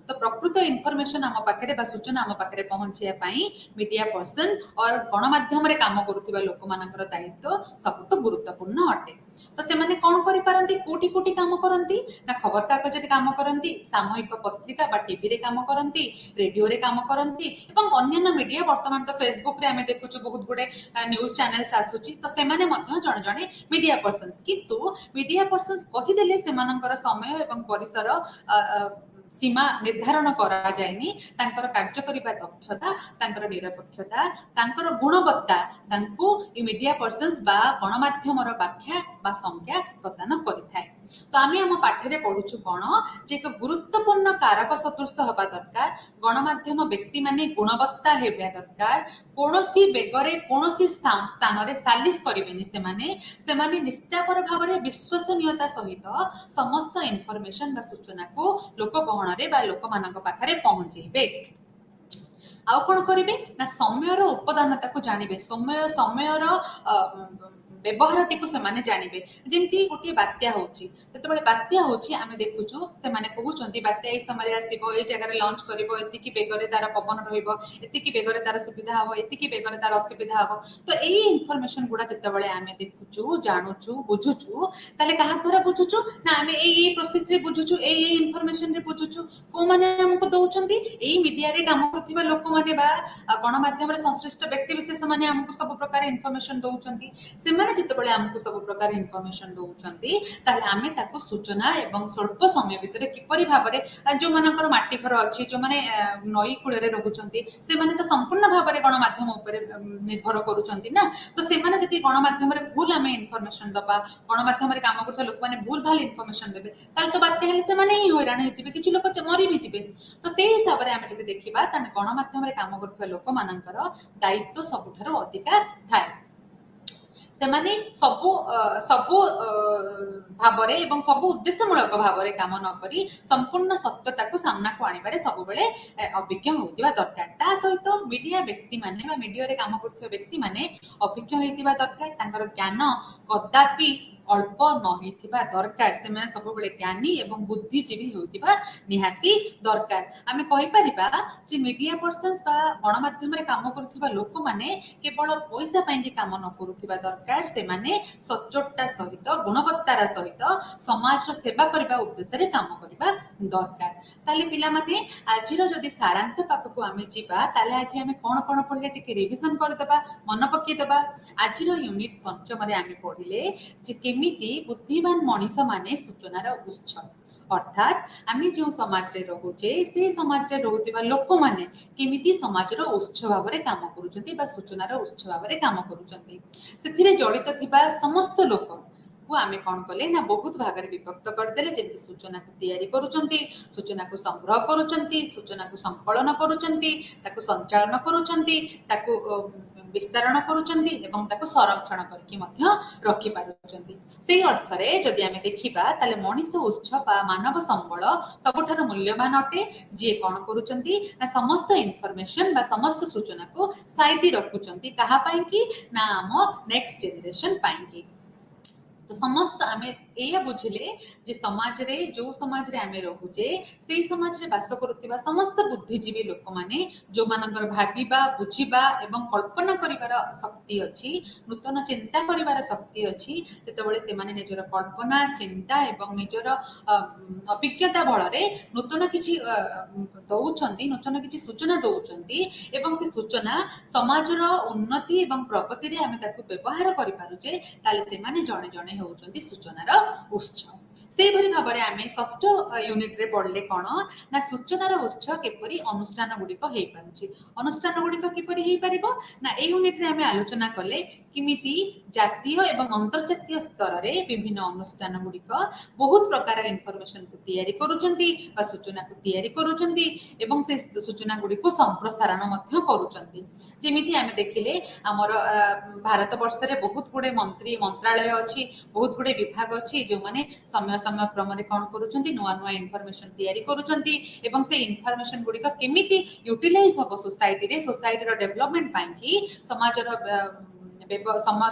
तो प्रकृत इनफॉरमेशन आम पाखरे बा सूचना आम पाखरे पहुंचिया पई मीडिया पर्सन और गणमाध्यम रे काम करुथिबा लोक मानकर दायित्व सबुठ गुरुत्वपूर्ण अटे। तो से माने कोन करि पारंती, कोटी कोटी काम करंती ना, खबर कागज रे काम करंती, सामूहिक पत्रिका बा टीवी रे काम करंती, रेडियो रे काम करंती एवं अन्य मीडिया वर्तमान तो फेसबुक रे आमे देखुछु बहुत गुडे न्यूज चैनल्स आसुची। तो से माने मध्य जण जणे मीडिया पर्सन्स, किंतु मीडिया पर्सन्स कहि देले से मानकर समय एवं परिसर सीमा निर्धारण करा जायनी। तांकर कार्य करिबा दक्षता, तांकर निरपेक्षता, तांकर गुणवत्ता तांको ई मीडिया पर्सन्स बा गणमाध्यम रो व्याख्या बा संज्ञा प्रदान करिथाय। तो आमे हम पाठरे पढुछु कोन जे एक गुरुत्वपूर्ण कारक सदृश हबा दरकार। गणमाध्यम व्यक्ति माने गुणवत्ता हेबा दरकार। कोनोसी बेगरे कोनोसी स्थान रे सालिस करिवेनी, से माने निष्ठापर भाव रे विश्वसनीयता सहित समस्त इनफॉरमेशन बा सूचना को लोक गहण रे बा लोक मानक पाखरे पहुंचेबे। आउ कोन करिवे ना, समय रो उपदानता को जानिबे, समय रो व्यवहार टी को से माने जानिबे। जेमती गोटे बात्या होची, जेतेबेले बात्या होची आमे देखुछु से माने कहउचंती बात्या ए समय आसीबो, ए जगह रे लॉन्च करिवो, एतिकी बेगरे तार पवन रहिबो, एतिकी बेगरे तार सुविधा हबो, एतिकी बेगरे तार असुविधा हबो। तो एई इनफॉरमेशन गुडा जेतेबेले आमे देखुछु, जानुछु, बुझुछु, ताले कहा द्वारा बुझुछु ना, आमे एई प्रोसेस रे बुझुछु, एई इनफॉरमेशन रे बुझुछु। को माने हमको दउचंती एई मीडिया रे काम करथिबा लोक माने बा गणमाध्यम रे संश्लिष्ट व्यक्ति विशेष माने हमको सब प्रकार इनफॉरमेशन दउचंती। से माने जितेबेले हमको सब प्रकार इनफॉरमेशन दउचंती, ताले आमे ताको सूचना एवं स्वल्प समय भितर किपरि भाबरे जो मानकर माटी घर अछि, जो माने नई कूले रे रहउचंती, से माने तो संपूर्ण भाबरे गणमाध्यम ऊपर निर्भर करूचंती ना। तो से माने जति गणमाध्यम रे भूल आमे इनफॉरमेशन दबा, गणमाध्यम रे काम करथि लोक माने भूल भाल इनफॉरमेशन देबे, ताले तो बात हेले से माने ही हैरान हे जिबे, किछि लोक मरि भी जिबे। तो से हिसाब रे आमे जति देखिबा ताने गणमाध्यम रे काम करथि लोक मानकर दायित्व सबुठारो अधिकार थाए। से माने सबु सबु भाबरे एवं सबु उद्देश्यमूलक भाबरे काम न करी संपूर्ण सत्यता को सामना को आनिबारे सब बेले अभिज्ञ होइतिबा दरकार। ता सहित मीडिया व्यक्ति माने बा मीडिया रे काम करथिबा व्यक्ति माने अभिज्ञ होइतिबा दरकार। तांकर ज्ञान कदापि अल्प न होइतिबा दरकार। से माने सब बेले ज्ञानी एवं बुद्धिजीवी होइतिबा निहाती दरकार। आमे कहि परिबा जे मीडिया पर्सन्स बा गणमाध्यम रे काम करथिबा लोक माने केवल पैसा पाइके काम न करूथिबा दरकार। से माने सच्चोटता सहित गुणवत्तार सहित समाज रो सेवा करबा उद्देश्य रे काम करबा दरकार। ताले पिला माने आजिरो जदि सारांश पाखकु आमे जिबा, ताले आजि आमे कोन कोन पढले टिके रिविजन कर देबा, मन पक्की देबा। आजिरो यूनिट पंचम रे आमे पढिले जे केमिति बुद्धिमान मनीष माने सूचनार उत्स। अर्थात आमे जो समाज रे रहुचे, से समाज रे रहुतिबा लोक माने केमिति समाज रो उत्स भाव रे काम करूचंती बा सूचनार उत्स भाव रे काम करूचंती। सेथिरे जड़ित थिबा समस्त लोक को आमे कोन कले ना बहुत भाग रे विभक्त कर देले। जेंति सूचना को तैयारी करूचंती, सूचना को संग्रह करूचंती, सूचना को संकलन करूचंती, ताको संचालन करूचंती, ताको विस्तारण करूचंती एवं ताको संरक्षण करके मध्य रखि पारुचंती। सेही अर्थ रे जदि आमे देखिबा ताले मनीष उत्स बा मानव संबल सबुठार मूल्यवान अटे। जे कोन करूचंती ना समस्त इनफॉरमेशन बा समस्त सूचना को साइती रखुचंती। कहा पाई कि ना हम नेक्स्ट जनरेशन पाई कि। तो समस्त आमे एया बुझिले जे समाज रे जो समाज रे आमे रहुचे, सेही समाज रे वास करूथिबा समस्त बुद्धिजीवी लोक माने जो मानकर भाबिबा, बुझिबा एवं कल्पना करिवार शक्ति अछि, नूतन चिंता करिवार शक्ति अछि, तेतबेले से माने निजर कल्पना चिंता एवं निजर अभिज्ञता बल रे नूतन किछि दउचंती, नूतन किछि सूचना दउचंती एवं से सूचना समाज रो उन्नति एवं प्रगति रे आमे ताकू व्यवहार करि पारुचे। ताले से माने जणे जणे होउचंती सूचनार उत्स। सेहिभरि भाବରେ ଆମେ ଷଷ୍ଠ ୟୁନିଟ୍ରେ ପଢ଼ିଲେ କ'ଣ ନା ସୂଚନାର ଉତ୍ସ କିପରି ଅନୁଷ୍ଠାନ ଗୁଡ଼ିକ ହେଇପାରୁଛି। ଅନୁଷ୍ଠାନ ଗୁଡ଼ିକ କିପରି ହେଇପାରିବ ନା ଏଇ ୟୁନିଟ୍ରେ ଆମେ ଆଲୋଚନା କଲେ କେମିତି ଜାତୀୟ ଏବଂ ଅନ୍ତର୍ଜାତୀୟ ସ୍ତରରେ ବିଭିନ୍ନ ଅନୁଷ୍ଠାନ ଗୁଡ଼ିକ ବହୁତ ପ୍ରକାର ଇନଫର୍ମେସନକୁ ତିଆରି କରୁଛନ୍ତି ବା ସୂଚନାକୁ ତିଆରି କରୁଛନ୍ତି ଏବଂ ସେ ସୂଚନା ଗୁଡ଼ିକୁ ସମ୍ପ୍ରସାରଣ ମଧ୍ୟ କରୁଛନ୍ତି। ଯେମିତି ଆମେ ଦେଖିଲେ ଆମର ଭାରତ ବର୍ଷରେ ବହୁତ ଗୁଡ଼େ ମନ୍ତ୍ରାଳୟ ଅଛି, ବହୁତ ଗୁଡ଼େ ବିଭାଗ ଅଛି ଯେଉଁମାନେ ସମୟ ସମୟ କ୍ରମରେ କ'ଣ କରୁଛନ୍ତି ନୂଆ ନୂଆ ଇନଫର୍ମେସନ ତିଆରି କରୁଛନ୍ତି ଏବଂ ସେ ଇନଫର୍ମେସନ ଗୁଡ଼ିକ କେମିତି ୟୁଟିଲାଇଜ ହେବ ସୋସାଇଟିର ଡେଭଲପମେଣ୍ଟ ପାଇଁକି ସମାଜର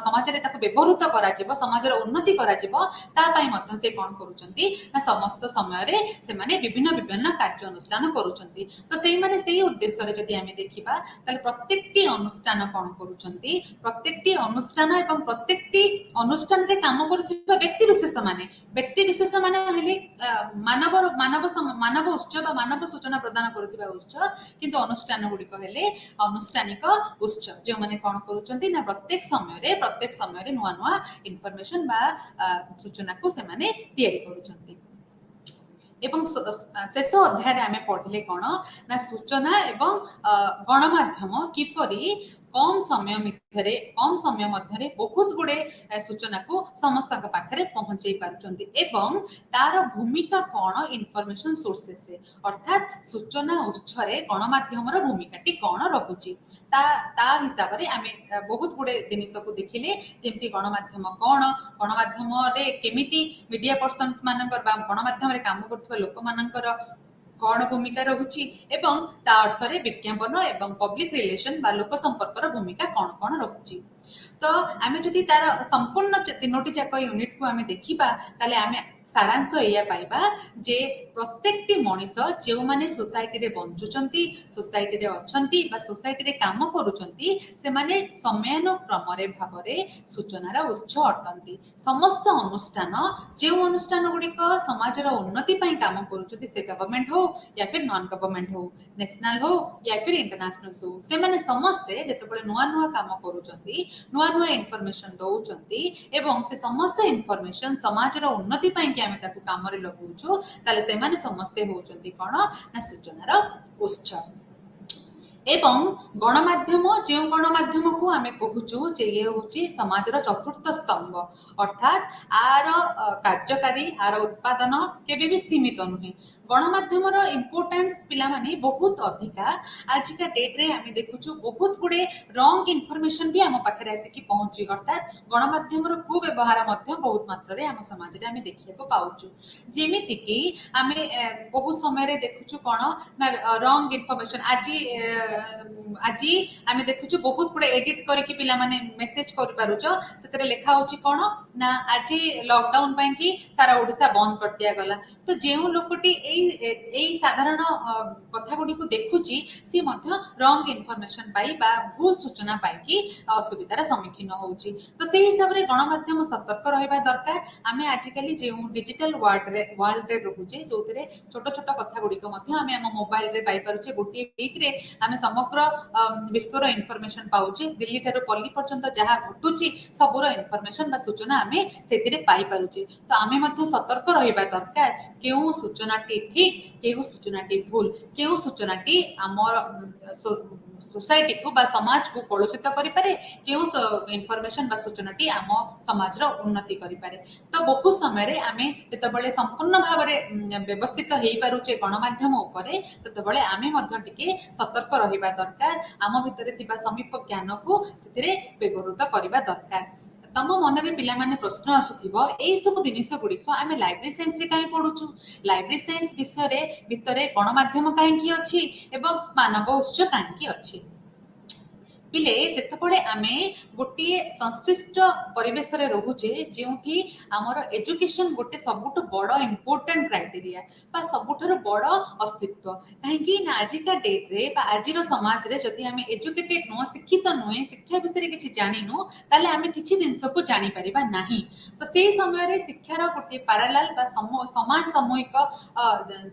ସମାଜରେ ତାକୁ ବ୍ୟବହୃତ କରାଯିବ, ସମାଜର ଉନ୍ନତି କରାଯିବ, ତା ପାଇଁ ମଧ୍ୟ ସେ କ'ଣ କରୁଛନ୍ତି ନା ସମସ୍ତ ସମୟରେ ସେମାନେ ବିଭିନ୍ନ କାର୍ଯ୍ୟାନୁଷ୍ଠାନ କରୁଛନ୍ତି। ତ ସେଇମାନେ ସେଇ ଉଦ୍ଦେଶ୍ୟରେ ଯଦି ଆମେ ଦେଖିବା ତାହେଲେ ପ୍ରତ୍ୟେକଟି ଅନୁଷ୍ଠାନ କ'ଣ କରୁଛନ୍ତି, ପ୍ରତ୍ୟେକଟି ଅନୁଷ୍ଠାନ ଏବଂ ପ୍ରତ୍ୟେକଟି ଅନୁଷ୍ଠାନରେ କାମ କରୁଥିବା ବ୍ୟକ୍ତିବିଶେଷ ମାନେ ହେଲେ ମାନବ ଉତ୍ସ ବା ମାନବ ସୂଚନା ପ୍ରଦାନ କରୁଥିବା ଉତ୍ସ, କିନ୍ତୁ ଅନୁଷ୍ଠାନ ଗୁଡ଼ିକ ହେଲେ ଅନୁଷ୍ଠାନିକ ଉତ୍ସ ଯେଉଁମାନେ କ'ଣ କରୁଛନ୍ତି ନା ପ୍ରତ୍ୟେକ ସମୟରେ ନୂଆ ନୂଆ ଇନଫର୍ମେସନ ବା ସୂଚନାକୁ ସେମାନେ ତିଆରି କରୁଛନ୍ତି। ଏବଂ ଶେଷ ଅଧ୍ୟାୟରେ ଆମେ ପଢ଼ିଲେ କ'ଣ ନା ସୂଚନା ଏବଂ ଗଣମାଧ୍ୟମ କିପରି କମ୍ ସମୟ ମଧ୍ୟରେ ବହୁତ ଗୁଡ଼େ ସୂଚନାକୁ ସମସ୍ତଙ୍କ ପାଖରେ ପହଞ୍ଚେଇ ପାରୁଛନ୍ତି ଏବଂ ତାର ଭୂମିକା କ'ଣ ଇନଫର୍ମେସନ ସୋର୍ସେସରେ, ଅର୍ଥାତ୍ ସୂଚନା ଉତ୍ସରେ ଗଣମାଧ୍ୟମର ଭୂମିକାଟି କ'ଣ ରହୁଛି ତା ହିସାବରେ ଆମେ ବହୁତ ଗୁଡ଼େ ଜିନିଷକୁ ଦେଖିଲେ। ଯେମିତି ଗଣମାଧ୍ୟମ କ'ଣ, ଗଣମାଧ୍ୟମରେ କେମିତି ମିଡ଼ିଆ ପର୍ସନ୍ସ ମାନଙ୍କର ବା ଗଣମାଧ୍ୟମରେ କାମ କରୁଥିବା ଲୋକମାନଙ୍କର କ'ଣ ଭୂମିକା ରହୁଛି ଏବଂ ତା ଅର୍ଥରେ ବିଜ୍ଞାପନ ଏବଂ ପବ୍ଲିକ ରିଲେସନ ବା ଲୋକ ସମ୍ପର୍କର ଭୂମିକା କ'ଣ ରହୁଛି। ତ ଆମେ ଯଦି ତାର ସମ୍ପୂର୍ଣ୍ଣ 3ଟି ଯାକ ୟୁନିଟ୍କୁ ଆମେ ଦେଖିବା ତାହେଲେ ଆମେ ସାରାଂଶ ଏଇଆ ପାଇବା ଯେ ପ୍ରତ୍ୟେକଟି ମଣିଷ ଯେଉଁମାନେ ସୋସାଇଟିରେ ବଞ୍ଚୁଛନ୍ତି, ସୋସାଇଟିରେ ଅଛନ୍ତି ବା ସୋସାଇଟିରେ କାମ କରୁଛନ୍ତି, ସେମାନେ ସମୟାନୁକ୍ରମରେ ଭାବରେ ସୂଚନାର ଉତ୍ସ ଅଟନ୍ତି। ସମସ୍ତ ଅନୁଷ୍ଠାନ ଯେଉଁ ଅନୁଷ୍ଠାନ ଗୁଡ଼ିକ ସମାଜର ଉନ୍ନତି ପାଇଁ କାମ କରୁଛନ୍ତି, ସେ ଗଭର୍ଣ୍ଣମେଣ୍ଟ ହଉ ୟା ଫିର ନନ୍ ଗଭର୍ଣ୍ଣମେଣ୍ଟ ହଉ, ନ୍ୟାସନାଲ ହଉ ୟା ଫିର ଇଣ୍ଟରନ୍ୟାସନାଲ ହଉ, ସେମାନେ ସମସ୍ତେ ଯେତେବେଳେ ନୂଆ ନୂଆ କାମ କରୁଛନ୍ତି, ନୂଆ ନୂଆ ଇନଫର୍ମେସନ ଦଉଛନ୍ତି ଏବଂ ସେ ସମସ୍ତ ଇନଫର୍ମେସନ ସମାଜର ଉନ୍ନତି ପାଇଁ ଆମେ ତାକୁ କାମରେ ଲଗାଉଛୁ, ତାହେଲେ ସେମାନେ ସମସ୍ତେ ହଉଛନ୍ତି କ'ଣ ନା ସୂଚନାର ଉତ୍ସ। ଏବଂ ଗଣମାଧ୍ୟମ ଯେଉଁ ଗଣମାଧ୍ୟମକୁ ଆମେ କହୁଛୁ ଯେ ଇଏ ହେଉଛି ସମାଜର ଚତୁର୍ଥ ସ୍ତମ୍ଭ, ଅର୍ଥାତ୍ ଆର କାର୍ଯ୍ୟକାରୀ ଆର ଉତ୍ପାଦନ କେବେ ବି ସୀମିତ ନୁହେଁ। ଗଣମାଧ୍ୟମର ଇମ୍ପୋର୍ଟାନ୍ସ ପିଲାମାନେ ବହୁତ ଅଧିକା। ଆଜିକା ଡେଟ୍ରେ ଆମେ ଦେଖୁଛୁ ବହୁତ ଗୁଡ଼େ ରଙ୍ଗ ଇନଫର୍ମେସନ ବି ଆମ ପାଖରେ ଆସିକି ପହଞ୍ଚୁଛି, ଅର୍ଥାତ୍ ଗଣମାଧ୍ୟମର କୁବ୍ୟବହାର ମଧ୍ୟ ବହୁତ ମାତ୍ରାରେ ଆମ ସମାଜରେ ଆମେ ଦେଖିବାକୁ ପାଉଛୁ। ଯେମିତିକି ଆମେ ବହୁ ସମୟରେ ଦେଖୁଛୁ କ'ଣ ନା ରଙ୍ଗ ଇନଫର୍ମେସନ ଆଜି ଆମେ ଦେଖୁଛୁ ବହୁତ ଗୁଡ଼େ ଏଡିଟ୍ କରିକି ପିଲାମାନେ ମେସେଜ କରିପାରୁଛ, ସେଥିରେ ଲେଖା ହେଉଛି କ'ଣ ନା ଆଜି ଲକଡାଉନ ପାଇଁକି ସାରା ଓଡ଼ିଶା ବନ୍ଦ କରିଦିଆଗଲା। ତ ଯେଉଁ ଲୋକଟି ଏଇ ସାଧାରଣ କଥା ଗୁଡ଼ିକୁ ଦେଖୁଛି ସିଏ ମଧ୍ୟ ରଙ୍ଗ ଇନଫର୍ମେସନ ପାଇ ବା ଭୁଲ ସୂଚନା ପାଇକି ଅସୁବିଧାର ସମ୍ମୁଖୀନ ହେଉଛି। ତ ସେଇ ହିସାବରେ ଗଣମାଧ୍ୟମ ସତର୍କ ରହିବା ଦରକାର। ଆମେ ଆଜିକାଲି ଯେଉଁ ଡିଜିଟାଲ ୱାର୍ଲଡରେ ରହୁଛେ, ଯେଉଁଥିରେ ଛୋଟ ଛୋଟ କଥା ଗୁଡ଼ିକ ମଧ୍ୟ ଆମେ ଆମ ମୋବାଇଲରେ ପାଇପାରୁଛେ, ଗୋଟିଏ କ୍ଲିକରେ ଆମେ ସମଗ୍ର ବିଶ୍ୱର ଇନଫର୍ମେସନ ପାଉଛେ। ଦିଲ୍ଲୀ ଠାରୁ ପଲ୍ଲୀ ପର୍ଯ୍ୟନ୍ତ ଯାହା ଘଟୁଛି ସବୁର ଇନଫର୍ମେସନ ବା ସୂଚନା ଆମେ ସେଥିରେ ପାଇପାରୁଛେ। ତ ଆମେ ମଧ୍ୟ ସତର୍କ ରହିବା ଦରକାର କେଉଁ ସୂଚନାଟି ଠିକ, କେଉଁ ସୂଚନାଟି ଭୁଲ, କେଉଁ ସୂଚନାଟି ଆମର सोसाइटी को बा समाज को कलुषित करें, केउ इनफॉरमेशन बा सूचनाटी आम समाजर उन्नति करें। तो बहुत समय आम जो संपूर्ण भाव में व्यवस्थित हो पारे गणमाध्यम से आम टे सतर्क रहा दरकार। आम भितर समीप ज्ञान को व्यवहृत करने दरकार। तम मन में पिला माने प्रश्न आसुथिबो एई सब जिनिस गुड़िक आम लाइब्रेरी साइंस रे काई पढुछु, लाइब्रेरी साइंस विषय भितर गणमाध्यम काईकी अछि एवं मानव उत्स काईकी अछि। पिले जेतेबेले आमे गोटे संश्लिष्ट परिवेश रे रहुचे जेउठी हमर एजुकेशन गोटे सबुठ बड़ इंपोर्टेंट क्राइटेरिया बा सबुठारु बड़ अस्तित्व काहेकि ना आजिका डेट रे बा आजिरो समाज रे जदि आमे एजुकेटेड नो शिक्षित नुहे शिक्षा विषय रे किछि जानिनु ताले आमे किछि जिंस को जानि परिबा नाही। तो सेही समय रे शिक्षार गोटे पैरेलल बा समान सामूहिक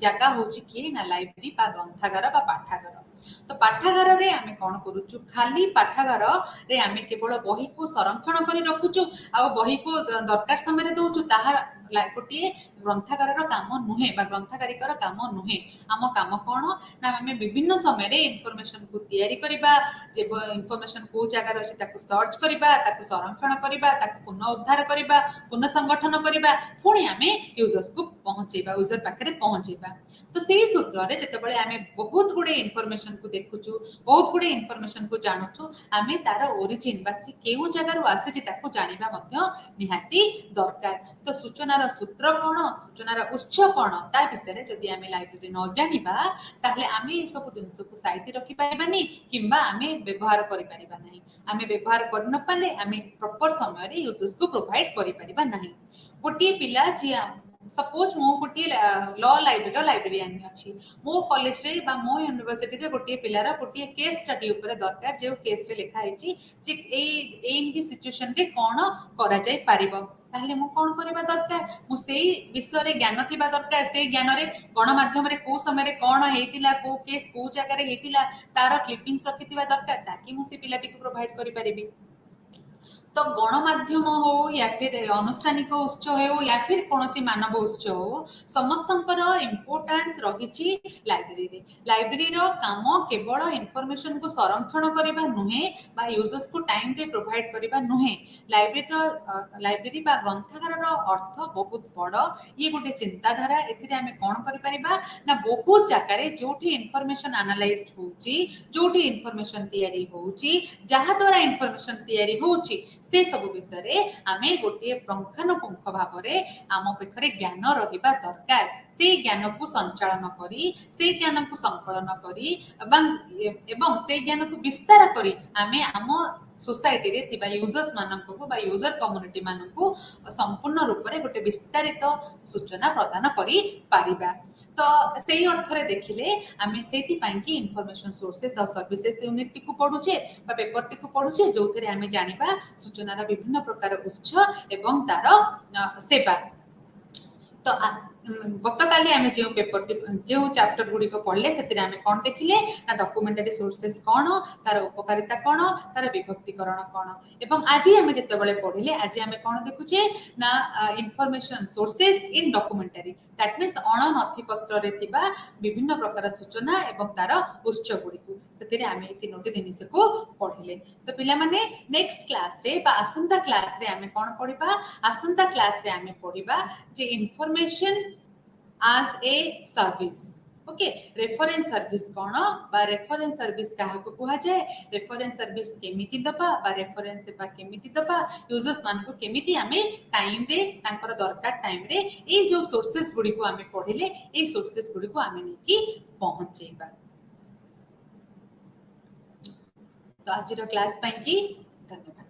जगह होछि कि ना लाइब्रेरी बा ग्रंथागार बा पाठागार। तो पाठागार रे आमे कोन करूछु खाली पाठागार रे आमे केवल बही को संरक्षण करी रखुचु आ बही को दरकार समय दउचु ताहा गोटे ग्रंथागार काम नुहे बा ग्रंथागारिकर काम नुहे आम काम कौन ना आम विभिन्न समय इनफॉरमेशन को तैयारी करिबा जे इनफॉरमेशन को जगार अछि ताकू सर्च करिबा ताकू संरक्षण करिबा ताकू पुनः उद्धार करिबा पुनः संगठन करिबा पुणी आमे यूजर्स को पहुंचेबा यूजर पाखरे पहुंचेबा तो सेही सूत्र रे जते बळे आमे बहुत गुडे इनफॉरमेशन को देखुचु बहुत गुडे इनफॉरमेशन को जानुचु आमे तार ओरिजिन बा केउ जगार आसी ताकू जानिबा मध्य निहाती दरकार तो सूचनार सूत्र कौन सूचनार उत्स कौन ता विषय जदि आमे लाइब्रेरी न जानिबा ताहले आमे ए सब जिंस को साइती रखि पाइबानी किंबा आमे व्यवहार करि परिबा नाही आमे व्यवहार कर न पाले आमे प्रॉपर समय रे यूजर्स को प्रोवाइड करि परिबा नाही गोटे पिला जिया सपोज मो गोटे लॉ लाइब्रेरियन अच्छी मो कॉलेज रे बा मो यूनिवर्सिटी रे गोटे पिलार गोटे केस स्टडी ऊपर दरकार जे केस रे लिखा है जे एमकी सिचुएशन रे कोन करा जाय पारिबो ताहले मु कोन करबा दरकार मु सेही विषय रे ज्ञान थिबा दरकार से ज्ञान रे गणमाध्यम रे को समय रे कोन हेतिला को केस को जगह रे हेतिला तार क्लिपिंग्स रखिथिबा दरकार ताकि मु से पिलाटी को प्रोवाइड करि परिबी तो गणमाध्यम हो या फिर अनुष्ठानिक उत्स हो या फिर कौन सी मानव उत्स हो समस्त इम्पोर्टान्स रही लाइब्रेरी लाइब्रेरी काम केवल इनफॉरमेशन को संरक्षण करबा नुहे बा यूजर्स को टाइम रे प्रोवाइड करबा नुहे लाइब्रेरी बा ग्रंथागार अर्थ बहुत बड़ ये गोटे चिंताधारा एथिरे आमे कोन करि परिबा ना बहुत जगह रे जोठी इनफॉरमेशन एनालाइज होउची जोठी इनफॉरमेशन तैयारी होउची जहा द्वारा इनफॉरमेशन तैयारी होउची से सब विषय रे आमे गोटे पुंखानुपुंख भाव रे आम पाखरे ज्ञान रहिबा दरकार से ज्ञान को संचालन करी से ज्ञान को संकलन करी एवं से ज्ञान को विस्तार करी आमे आम सोसाइटी रे थिबा यूजर्स माननको को बा यूजर कम्युनिटी माननको संपूर्ण रूप रे गोटे विस्तारित सूचना प्रदान करी पारिबा तो सेही अर्थ रे देखिले आमे सेति पाई कि इनफॉरमेशन सोर्सेस और सर्विसेज यूनिट टी को पढुचे बा पेपर टी को पढुचे जोथरे आमे जानिबा सूचनार विभिन्न प्रकार उत्स एवं तार सेवा तो गत काली आमे जे पेपर जो चैप्टर गुडी को पढ़ले सेतिरे आमे कोन देखिले ना डॉक्यूमेंटरी सोर्सेस कोन तार उपकारिता कोन तार विभक्तिकरण कोन एवं आज आमे जते बेले पढ़िले आज आमे कोन देखुचे ना information sources in documentary that means अण नथि पत्र रे थिबा विभिन्न प्रकार सूचना एवं तार उत्स गुडी को सेतिरे आमे ए तीनोटी जिनिस को पढ़िले तो पिला माने नेक्स्ट क्लास रे बा आसंता क्लास रे आमे कोन पढिबा आसंता क्लास रे आमे पढिबा जे information as a service okay reference service कोन बा रेफरेंस सर्विस काहा को कहा जाय रेफरेंस सर्विस केमिति दबा बा रेफरेंस सेवा केमिति दबा यूजर्स मान को केमिति हमें टाइम रे तांकर दरकार टाइम रे ए जो सोर्सेस गुडी को हमें पढिले ए सोर्सेस गुडी को हमें नेकी पहुंचेबा तो आज रो क्लास पई की धन्यवाद।